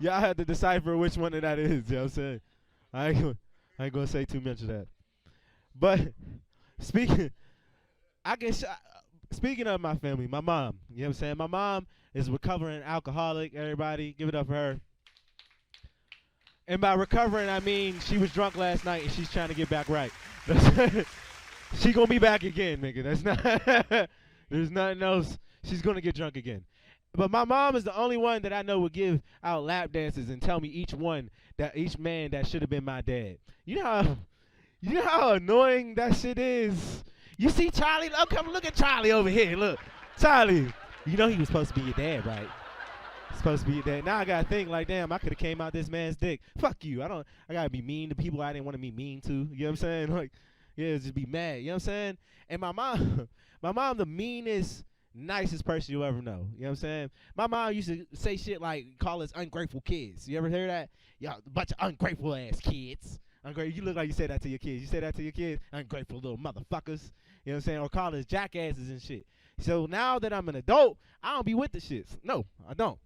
Y'all have to decipher which one of that is, you know what I'm saying? I ain't gonna say too much of that. But speaking of my family, my mom, you know what I'm saying? My mom is a recovering alcoholic. Everybody, give it up for her. And by recovering, I mean she was drunk last night and she's trying to get back right. She gonna be back again, nigga. That's not. There's nothing else. She's gonna get drunk again. But my mom is the only one that I know would give out lap dances and tell me each man that should have been my dad. You know how annoying that shit is. You see Charlie? Oh, come look at Charlie over here. Look, Charlie. You know he was supposed to be your dad, right? Supposed to be your dad. Now I gotta think like, damn, I could have came out this man's dick. Fuck you. I gotta be mean to people I didn't want to be mean to. You know what I'm saying? Like, yeah, just be mad. You know what I'm saying? And my mom, the meanest, nicest person you'll ever know. You know what I'm saying? My mom used to say shit like, call us ungrateful kids. You ever hear that? Y'all, a bunch of ungrateful ass kids. You look like you say that to your kids. You say that to your kids? Ungrateful little motherfuckers. You know what I'm saying? Or call us jackasses and shit. So now that I'm an adult, I don't be with the shits. No, I don't.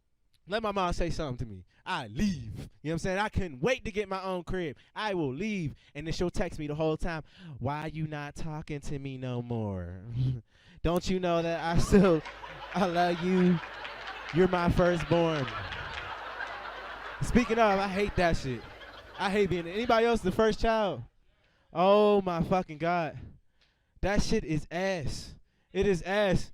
Let my mom say something to me. I leave. You know what I'm saying? I couldn't wait to get my own crib. I will leave. And then she'll text me the whole time, why you not talking to me no more? Don't you know that I love you. You're my firstborn. Speaking of, I hate that shit. I hate being, anybody else the first child? Oh my fucking God. That shit is ass. It is ass.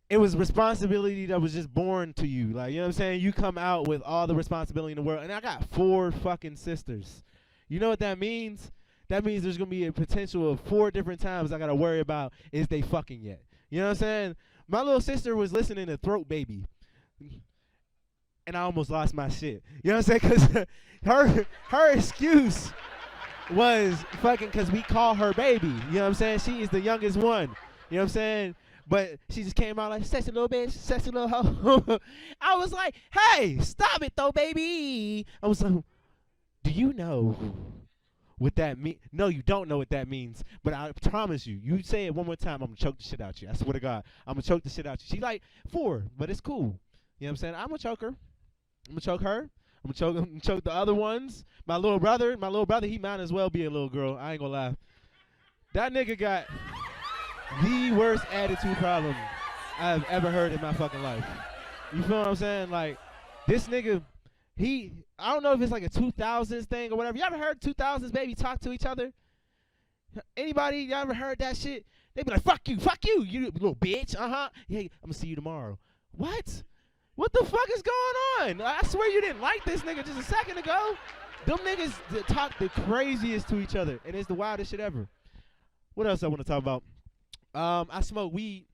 It was responsibility that was just born to you. Like, you know what I'm saying? You come out with all the responsibility in the world. And I got 4 fucking sisters. You know what that means? That means there's going to be a potential of 4 different times I got to worry about is they fucking yet. You know what I'm saying? My little sister was listening to Throat Baby. And I almost lost my shit. You know what I'm saying? Because her excuse was fucking because we call her baby. You know what I'm saying? She is the youngest one. You know what I'm saying? But she just came out like, sexy little bitch, sexy little hoe. I was like, hey, stop it though, baby. I was like, do you know what that means? No, you don't know what that means. But I promise you, you say it one more time, I'm going to choke the shit out you. I swear to God, I'm going to choke the shit out you. She like 4, but it's cool. You know what I'm saying? I'm going to choke her. I'm going to choke her. I'm going to choke the other ones. My little brother, he might as well be a little girl. I ain't going to lie. That nigga got the worst attitude problem I've ever heard in my fucking life. You feel what I'm saying? Like, this nigga, I don't know if it's like a 2000s thing or whatever. You ever heard 2000s baby talk to each other? Anybody, you ever heard that shit? They be like, fuck you, you little bitch, Yeah, I'm gonna see you tomorrow. What? What the fuck is going on? I swear you didn't like this nigga just a second ago. Them niggas talk the craziest to each other, and it's the wildest shit ever. What else I want to talk about? I smoke weed.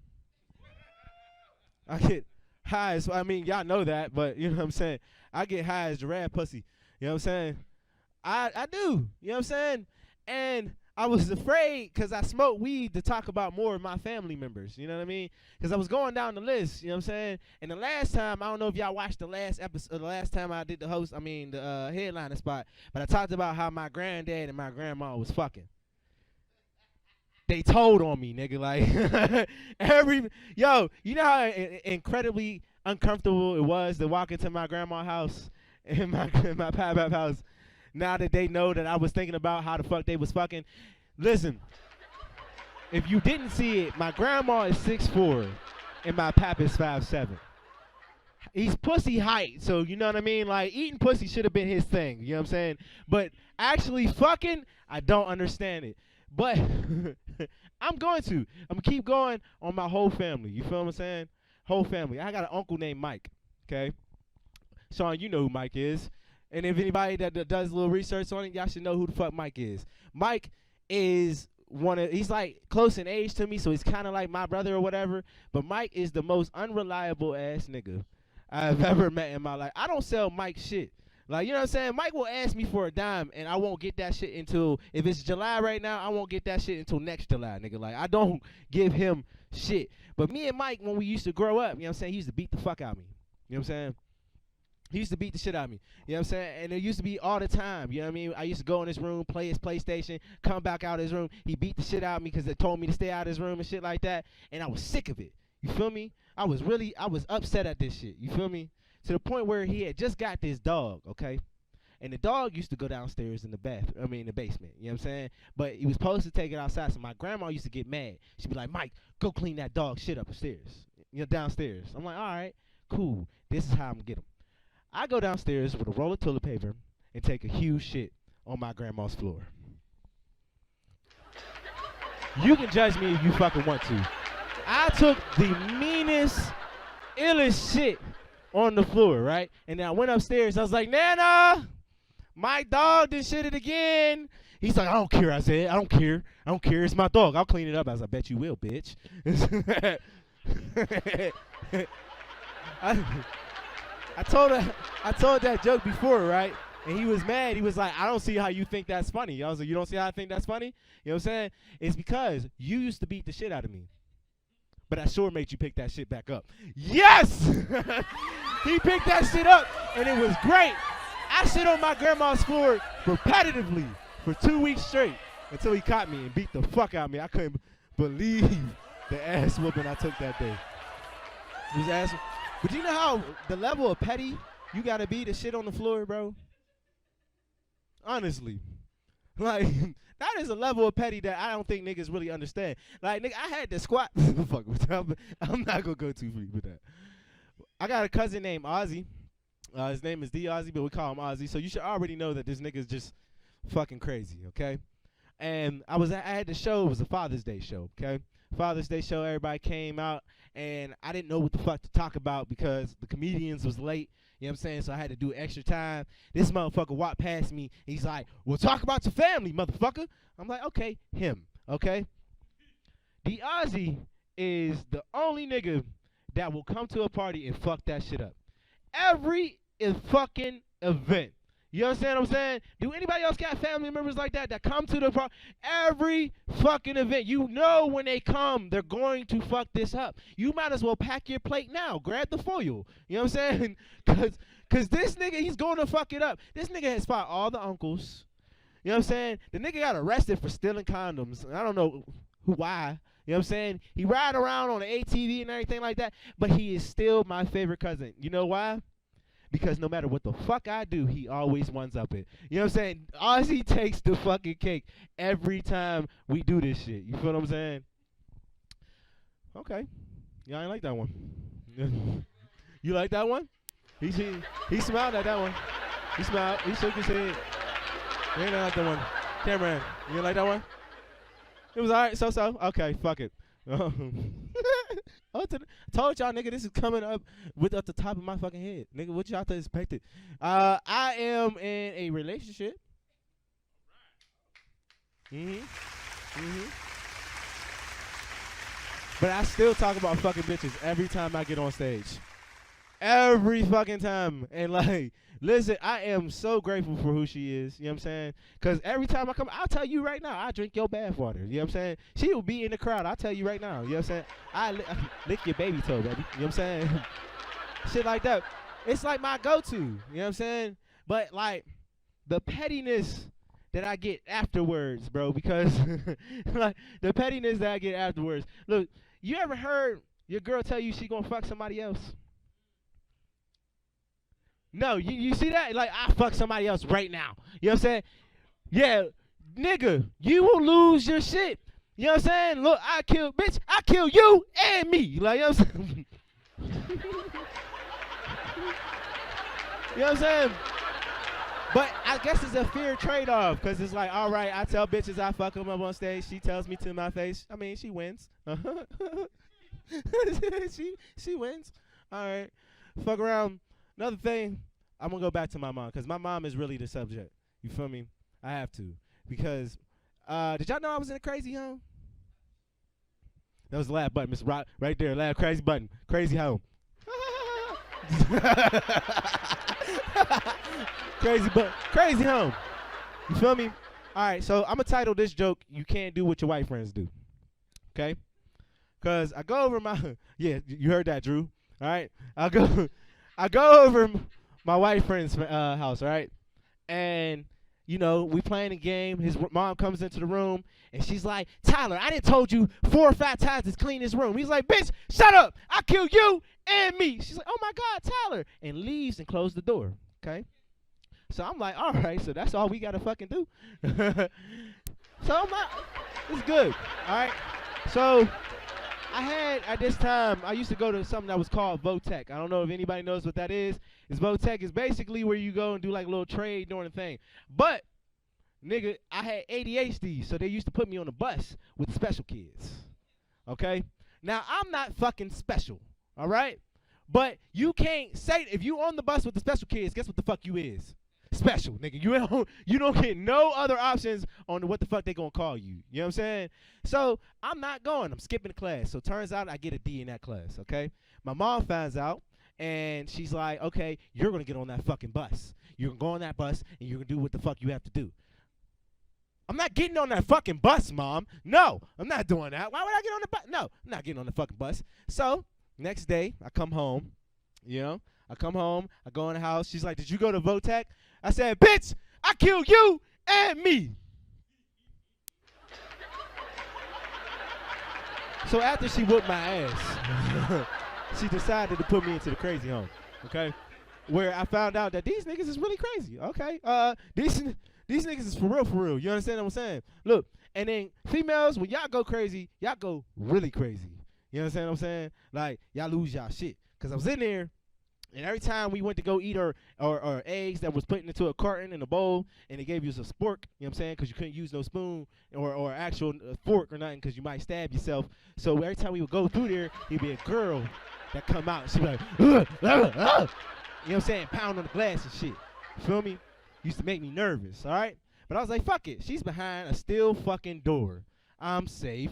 I get high. So, I mean, y'all know that, but you know what I'm saying? I get high as giraffe pussy. You know what I'm saying? I do. You know what I'm saying? And I was afraid because I smoked weed to talk about more of my family members. You know what I mean? Because I was going down the list. You know what I'm saying? And the last time, I don't know if y'all watched the last episode, the last time I did the headliner spot, but I talked about how my granddad and my grandma was fucking. They told on me, nigga. Like, you know how incredibly uncomfortable it was to walk into my grandma's house and my pap house now that they know that I was thinking about how the fuck they was fucking. Listen, if you didn't see it, my grandma is 6'4", and my pap is 5'7". He's pussy height, so you know what I mean? Like, eating pussy should have been his thing, you know what I'm saying? But actually fucking, I don't understand it. But I'm going to keep going on my whole family. You feel what I'm saying? Whole family. I got an uncle named Mike, okay? Shaun, you know who Mike is. And if anybody that does a little research on it, y'all should know who the fuck Mike is. Mike is he's like close in age to me, so he's kind of like my brother or whatever. But Mike is the most unreliable ass nigga I've ever met in my life. I don't sell Mike shit. Like, you know what I'm saying? Mike will ask me for a dime, and I won't get that shit until, if it's July right now, I won't get that shit until next July, nigga. Like, I don't give him shit. But me and Mike, when we used to grow up, you know what I'm saying, he used to beat the fuck out of me. You know what I'm saying? He used to beat the shit out of me. You know what I'm saying? And it used to be all the time. You know what I mean? I used to go in his room, play his PlayStation, come back out of his room. He beat the shit out of me because they told me to stay out of his room and shit like that. And I was sick of it. You feel me? I was upset at this shit. You feel me? To the point where he had just got this dog, okay? And the dog used to go downstairs in the basement. You know what I'm saying? But he was supposed to take it outside. So my grandma used to get mad. She'd be like, Mike, go clean that dog shit upstairs. You know, downstairs. I'm like, all right, cool. This is how I'm going to get him. I go downstairs with a roll of toilet paper and take a huge shit on my grandma's floor. You can judge me if you fucking want to. I took the meanest, illest shit on the floor, right? And then I went upstairs. I was like, Nana, my dog done shit it again. He's like, I don't care. I said, I don't care. I don't care. It's my dog. I'll clean it up. I was like, I bet you will, bitch. I told that joke before, right? And he was mad. He was like, I don't see how you think that's funny. I was like, you don't see how I think that's funny? You know what I'm saying? It's because you used to beat the shit out of me. But I sure made you pick that shit back up. Yes! He picked that shit up, and it was great. I shit on my grandma's floor repetitively for 2 weeks straight until he caught me and beat the fuck out of me. I couldn't believe the ass whooping I took that day. But you know how the level of petty you gotta be to shit on the floor, bro? Honestly. Like, that is a level of petty that I don't think niggas really understand. Like, nigga, I had to squat. Fuck with that. I'm not gonna go too deep with that. I got a cousin named Ozzy. His name is D Ozzy, but we call him Ozzy. So you should already know that this nigga's just fucking crazy, okay? And I had the show. It was a Father's Day show, okay? Father's Day show. Everybody came out, and I didn't know what the fuck to talk about because the comedians was late. You know what I'm saying? So I had to do extra time. This motherfucker walked past me. He's like, well, talk about your family, motherfucker. I'm like, okay, him, okay? D Ozzy is the only nigga that will come to a party and fuck that shit up. Every fucking event. You understand what I'm saying? Do anybody else got family members like that come to the party? Every fucking event. You know when they come, they're going to fuck this up. You might as well pack your plate now. Grab the foil. You know what I'm saying? Because this nigga, he's going to fuck it up. This nigga has fought all the uncles. You know what I'm saying? The nigga got arrested for stealing condoms. I don't know why. You know what I'm saying? He ride around on the ATV and everything like that, but he is still my favorite cousin. You know why? Because no matter what the fuck I do, he always ones up it. You know what I'm saying? Ozzy takes the fucking cake every time we do this shit. You feel what I'm saying? Okay. Yeah, I ain't like that one. You like that one? He smiled at that one. He smiled. He shook his head. You ain't like that one. Cameron, you ain't like that one? It was alright, so. Okay, fuck it. I told y'all, nigga, this is coming up at the top of my fucking head. Nigga, what y'all expected? I am in a relationship. But I still talk about fucking bitches every time I get on stage. Every fucking time. And like, listen, I am so grateful for who she is. You know what I'm saying? Because every time I come, I'll tell you right now, I drink your bath water. You know what I'm saying? She will be in the crowd. I'll tell you right now. You know what I'm saying? I lick your baby toe, baby. You know what I'm saying? Shit like that. It's like my go-to. You know what I'm saying? But like, the pettiness that I get afterwards, bro, because like the pettiness that I get afterwards. Look, you ever heard your girl tell you she gonna fuck somebody else? No, you see that? Like, I fuck somebody else right now. You know what I'm saying? Yeah, nigga, you will lose your shit. You know what I'm saying? Look, I kill you and me. Like, you know what I'm saying? You know what I'm saying? But I guess it's a fair trade-off, because it's like, all right, I tell bitches I fuck them up on stage. She tells me to my face. I mean, she wins. she wins. All right. Fuck around. Another thing, I'm going to go back to my mom, because my mom is really the subject. You feel me? I have to. Because, did y'all know I was in a crazy home? That was the laugh button, Mr. Rock. Right there, laugh, crazy button. Crazy home. Crazy home. You feel me? All right, so I'm going to title this joke, You Can't Do What Your White Friends Do. Okay? Because I go over my, yeah, you heard that, Drew. All right? I go over my white friend's house, all right? And, you know, we playing a game. His mom comes into the room, and she's like, Tyler, I done told you 4 or 5 times to clean this room. He's like, bitch, shut up. I kill you and me. She's like, oh, my God, Tyler. And leaves and closed the door, okay? So I'm like, all right, so that's all we got to fucking do. So I'm like, it's good, all right? So at this time, I used to go to something that was called Votech. I don't know if anybody knows what that is. Votech is basically where you go and do like a little trade during the thing. But, nigga, I had ADHD, so they used to put me on a bus with special kids. Okay? Now, I'm not fucking special, all right? But you can't say, if you on the bus with the special kids, guess what the fuck you is? Special, nigga. You don't get no other options on what the fuck they gonna call you. You know what I'm saying? So I'm not going. I'm skipping the class. So turns out I get a D in that class, okay? My mom finds out, and she's like, okay, you're gonna get on that fucking bus. You're gonna go on that bus, and you're gonna do what the fuck you have to do. I'm not getting on that fucking bus, Mom. No, I'm not doing that. Why would I get on the bus? No, I'm not getting on the fucking bus. So next day, I come home, you know? I come home, I go in the house. She's like, did you go to Votech? I said, bitch, I kill you and me. So after she whooped my ass, she decided to put me into the crazy home, okay? Where I found out that these niggas is really crazy, okay? These niggas is for real. You understand what I'm saying? Look, and then females, when y'all go crazy, y'all go really crazy. You understand what I'm saying? Like, y'all lose y'all shit. Because I was in there, and every time we went to go eat our eggs that was put into a carton in a bowl, and they gave you a spork, you know what I'm saying? Because you couldn't use no spoon or actual fork or nothing because you might stab yourself. So every time we would go through there, there'd be a girl that come out, and she'd be like, you know what I'm saying? Pound on the glass and shit. You feel me? Used to make me nervous, all right? But I was like, fuck it. She's behind a still fucking door. I'm safe.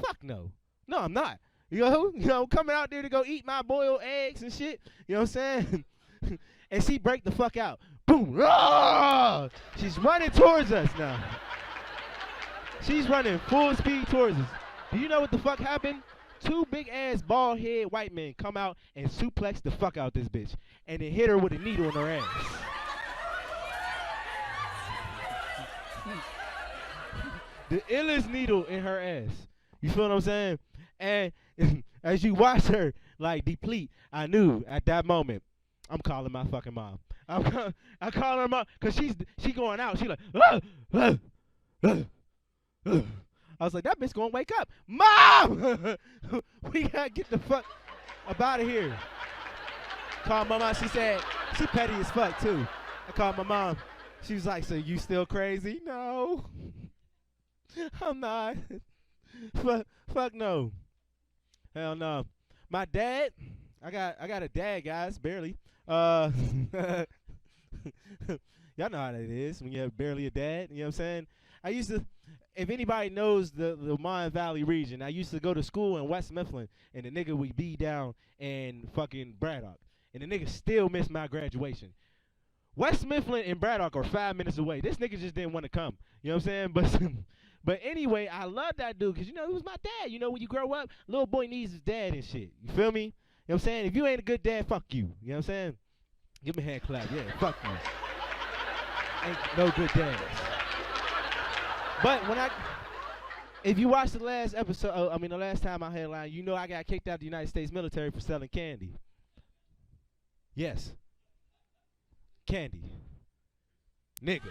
Fuck no. No, I'm not. You know, coming out there to go eat my boiled eggs and shit. You know what I'm saying? And she break the fuck out. Boom. Ah! She's running towards us now. She's running full speed towards us. Do you know what the fuck happened? Two big-ass, bald-head white men come out and suplex the fuck out this bitch. And then hit her with a needle in her ass. The illest needle in her ass. You feel what I'm saying? And as you watch her, like, deplete, I knew at that moment, I'm calling my fucking mom. I'm calling her mom, because she going out. She like, I was like, that bitch going to wake up. Mom! We got to get the fuck up out of here. Called my mom. She said, she petty as fuck, too. I called my mom. She was like, so you still crazy? No. I'm not. Fuck no. Hell no. My dad, I got a dad, guys, barely. Y'all know how that is when you have barely a dad. You know what I'm saying? I used to, if anybody knows the Mon Valley region, I used to go to school in West Mifflin, and the nigga would be down in fucking Braddock. And the nigga still missed my graduation. West Mifflin and Braddock are 5 minutes away. This nigga just didn't want to come. You know what I'm saying? But anyway, I love that dude because, you know, he was my dad. You know, when you grow up, little boy needs his dad and shit. You feel me? You know what I'm saying? If you ain't a good dad, fuck you. You know what I'm saying? Give me a hand clap. Yeah, fuck you. Ain't no good dads. But if you watch the last episode, the last time I headline, you know I got kicked out of the United States military for selling candy. Yes. Candy. Nigga.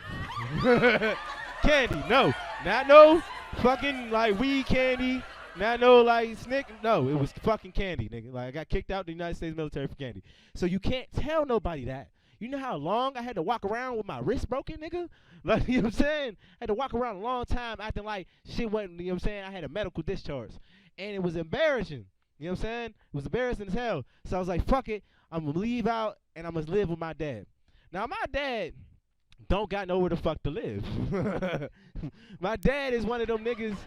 Candy, no. Not no fucking like weed candy. Not no like snick. No, it was fucking candy, nigga. Like I got kicked out of the United States military for candy. So you can't tell nobody that. You know how long I had to walk around with my wrist broken, nigga? Like, you know what I'm saying? I had to walk around a long time acting like shit wasn't, you know what I'm saying? I had a medical discharge. And it was embarrassing. You know what I'm saying? It was embarrassing as hell. So I was like, fuck it. I'm going to leave out and I'm going to live with my dad. Now, my dad don't got nowhere the fuck to live. My dad is one of them niggas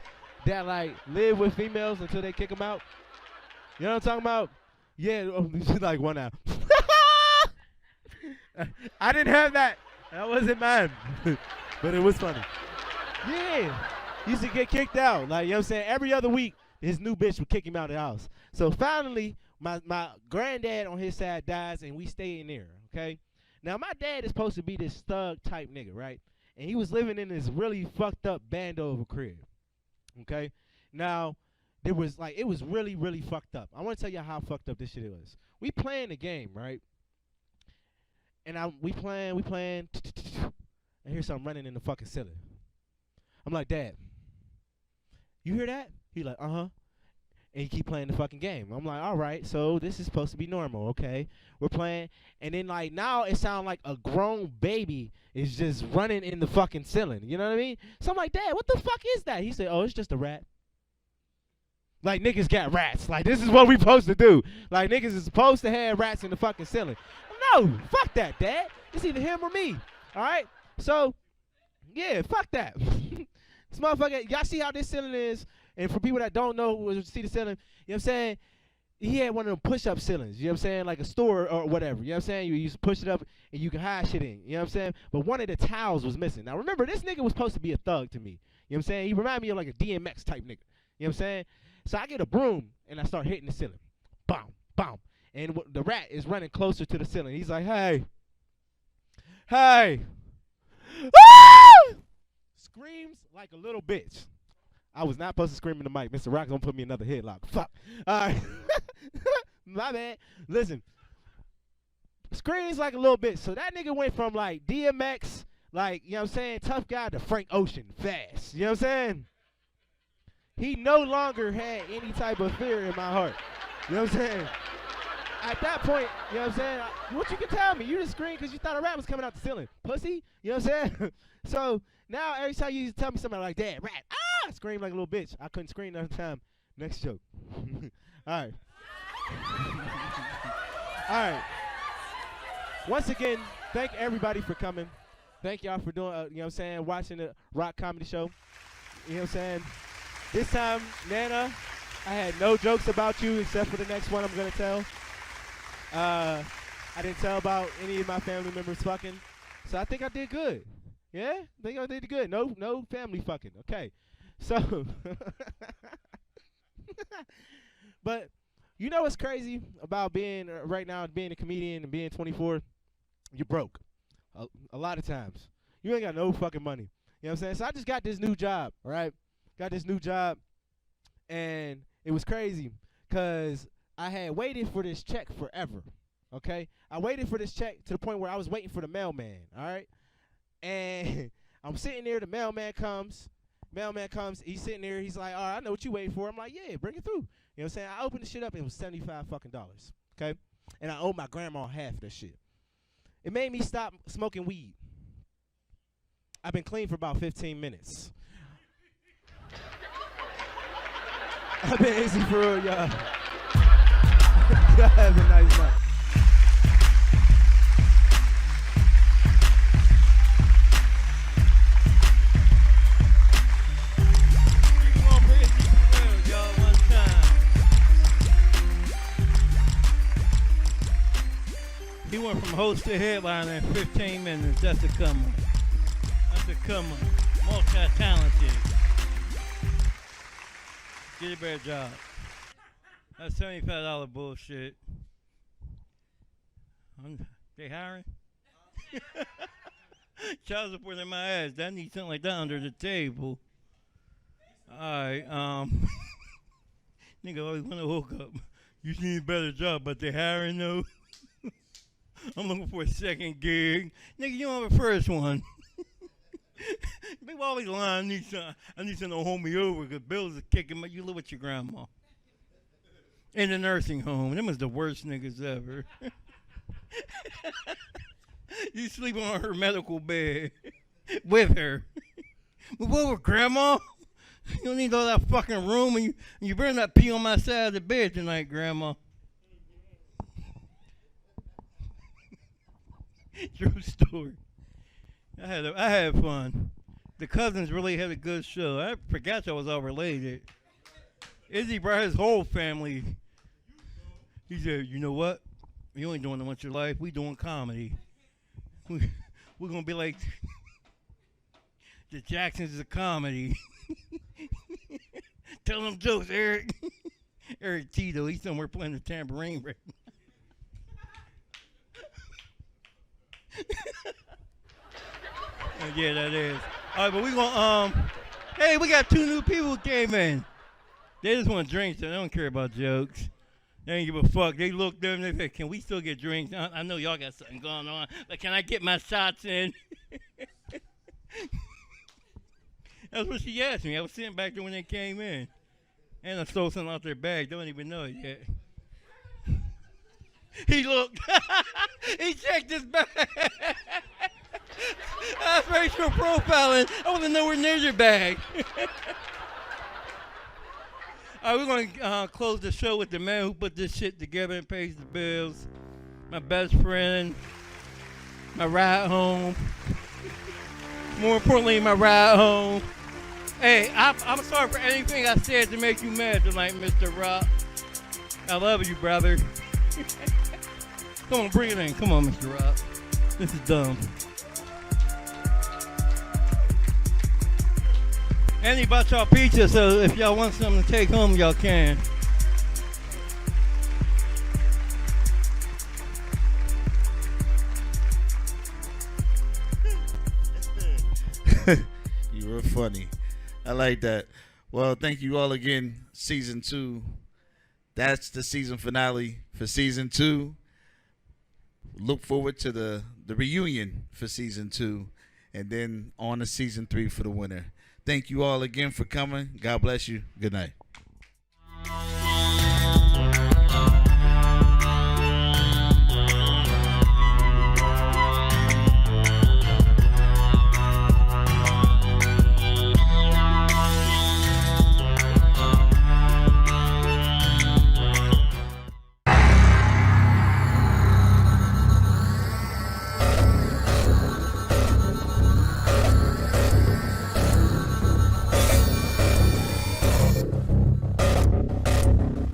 that, like, live with females until they kick him out. You know what I'm talking about? Yeah, like one out. I didn't have that. That wasn't mine. But it was funny. Yeah. Used to get kicked out. Like, you know what I'm saying? Every other week, his new bitch would kick him out of the house. So finally, my granddad on his side dies, and we stay in there, okay? Now, my dad is supposed to be this thug type nigga, right? And he was living in this really fucked up bando of a crib, okay? Now, it was really, really fucked up. I want to tell you how fucked up this shit was. We playing the game, right? And we playing. I hear something running in the fucking ceiling. I'm like, Dad, you hear that? He like, uh-huh. And he keep playing the fucking game. I'm like, all right, so this is supposed to be normal, okay? We're playing. And then, like, now it sounds like a grown baby is just running in the fucking ceiling. You know what I mean? So I'm like, Dad, what the fuck is that? He said, oh, it's just a rat. Like, niggas got rats. Like, this is what we supposed to do. Like, niggas is supposed to have rats in the fucking ceiling. No, fuck that, Dad. It's either him or me. All right? So, yeah, fuck that. This motherfucker, y'all see how this ceiling is? And for people that don't know, see the ceiling, you know what I'm saying? He had one of them push-up ceilings, you know what I'm saying? Like a store or whatever, you know what I'm saying? You used to push it up and you can hide shit in, you know what I'm saying? But one of the towels was missing. Now, remember, this nigga was supposed to be a thug to me. You know what I'm saying? He reminded me of like a DMX type nigga. You know what I'm saying? So I get a broom and I start hitting the ceiling. Boom, boom. And the rat is running closer to the ceiling. He's like, hey. Ah! Screams like a little bitch. I was not supposed to scream in the mic. Mr. Rock's gonna put me in another headlock. Fuck. All right. My bad. Listen, screens like a little bit. So that nigga went from like DMX, like, you know what I'm saying, tough guy, to Frank Ocean fast. You know what I'm saying? He no longer had any type of fear in my heart. You know what I'm saying? At that point, you know what I'm saying? What you can tell me? You just screamed because you thought a rat was coming out the ceiling. Pussy? You know what I'm saying? So now every time you tell me something like that, rat, I scream like a little bitch. I couldn't scream another time. Next joke. All right. All right. Once again, thank everybody for coming. Thank y'all for doing, you know what I'm saying, watching the Rock Comedy Show. You know what I'm saying? This time, Nana, I had no jokes about you except for the next one I'm going to tell. I didn't tell about any of my family members fucking. So I think I did good. Yeah? I think I did good. No family fucking. Okay. So, but you know what's crazy about being, right now, being a comedian and being 24? You're broke. A lot of times. You ain't got no fucking money. You know what I'm saying? So I just got this new job, right? Got this new job, and it was crazy because I had waited for this check forever, okay? I waited for this check to the point where I was waiting for the mailman, all right? And I'm sitting there, the mailman comes, he's sitting there, he's like, all right, I know what you waiting for. I'm like, yeah, bring it through. You know what I'm saying? I opened the shit up, and it was $75 fucking dollars, okay? And I owed my grandma half of that shit. It made me stop smoking weed. I've been clean for about 15 minutes. I've been easy for real, y'all. Y'all have a nice night. He went from host to headliner in 15 minutes. That's a come on. That's a come on. Multi-talented. Get a better job. That's $75 bullshit. They hiring? Child support in my ass. I need something like that under the table. Alright, nigga always want to hook up. You need a better job, but they hiring though? I'm looking for a second gig. Nigga, you don't have a first one. People always lying. I need someone to hold me over because bills are kicking. You live with your grandma in the nursing home. Them was the worst niggas ever. You sleep on her medical bed with her. Move over, grandma. You don't need all that fucking room, and you better not pee on my side of the bed tonight, grandma. True story. I had fun. The cousins really had a good show. I forgot y'all was all related. Izzy brought his whole family. He said, you know what? You ain't doing a bunch of life. We doing comedy. We're going to be like the Jacksons of comedy. Tell them jokes, Eric. Eric Tito, he's somewhere playing the tambourine right now. Yeah, that is. All right, but we gonna hey, we got 2 new people who came in. They just want drinks, so they don't care about jokes. They ain't give a fuck. They looked there and they said, "Can we still get drinks? I know y'all got something going on, but can I get my shots in?" That's what she asked me. I was sitting back there when they came in, and I stole something out their bag. Don't even know it yet. He looked. He checked his bag. That's racial profiling. I wasn't nowhere near your bag. All right, we're going to close the show with the man who put this shit together and pays the bills. My best friend. My ride home. More importantly, my ride home. Hey, I'm sorry for anything I said to make you mad tonight, Mr. Rock. I love you, brother. Come on, bring it in. Come on, Mr. Rock. This is dumb. And he bought y'all pizza, so if y'all want something to take home, y'all can. You were funny. I like that. Well, thank you all again. Season 2 that's the season finale for season 2. Look forward to the reunion for season 2, and then on to season 3 for the winner. Thank you all again for coming. God bless you. Good night.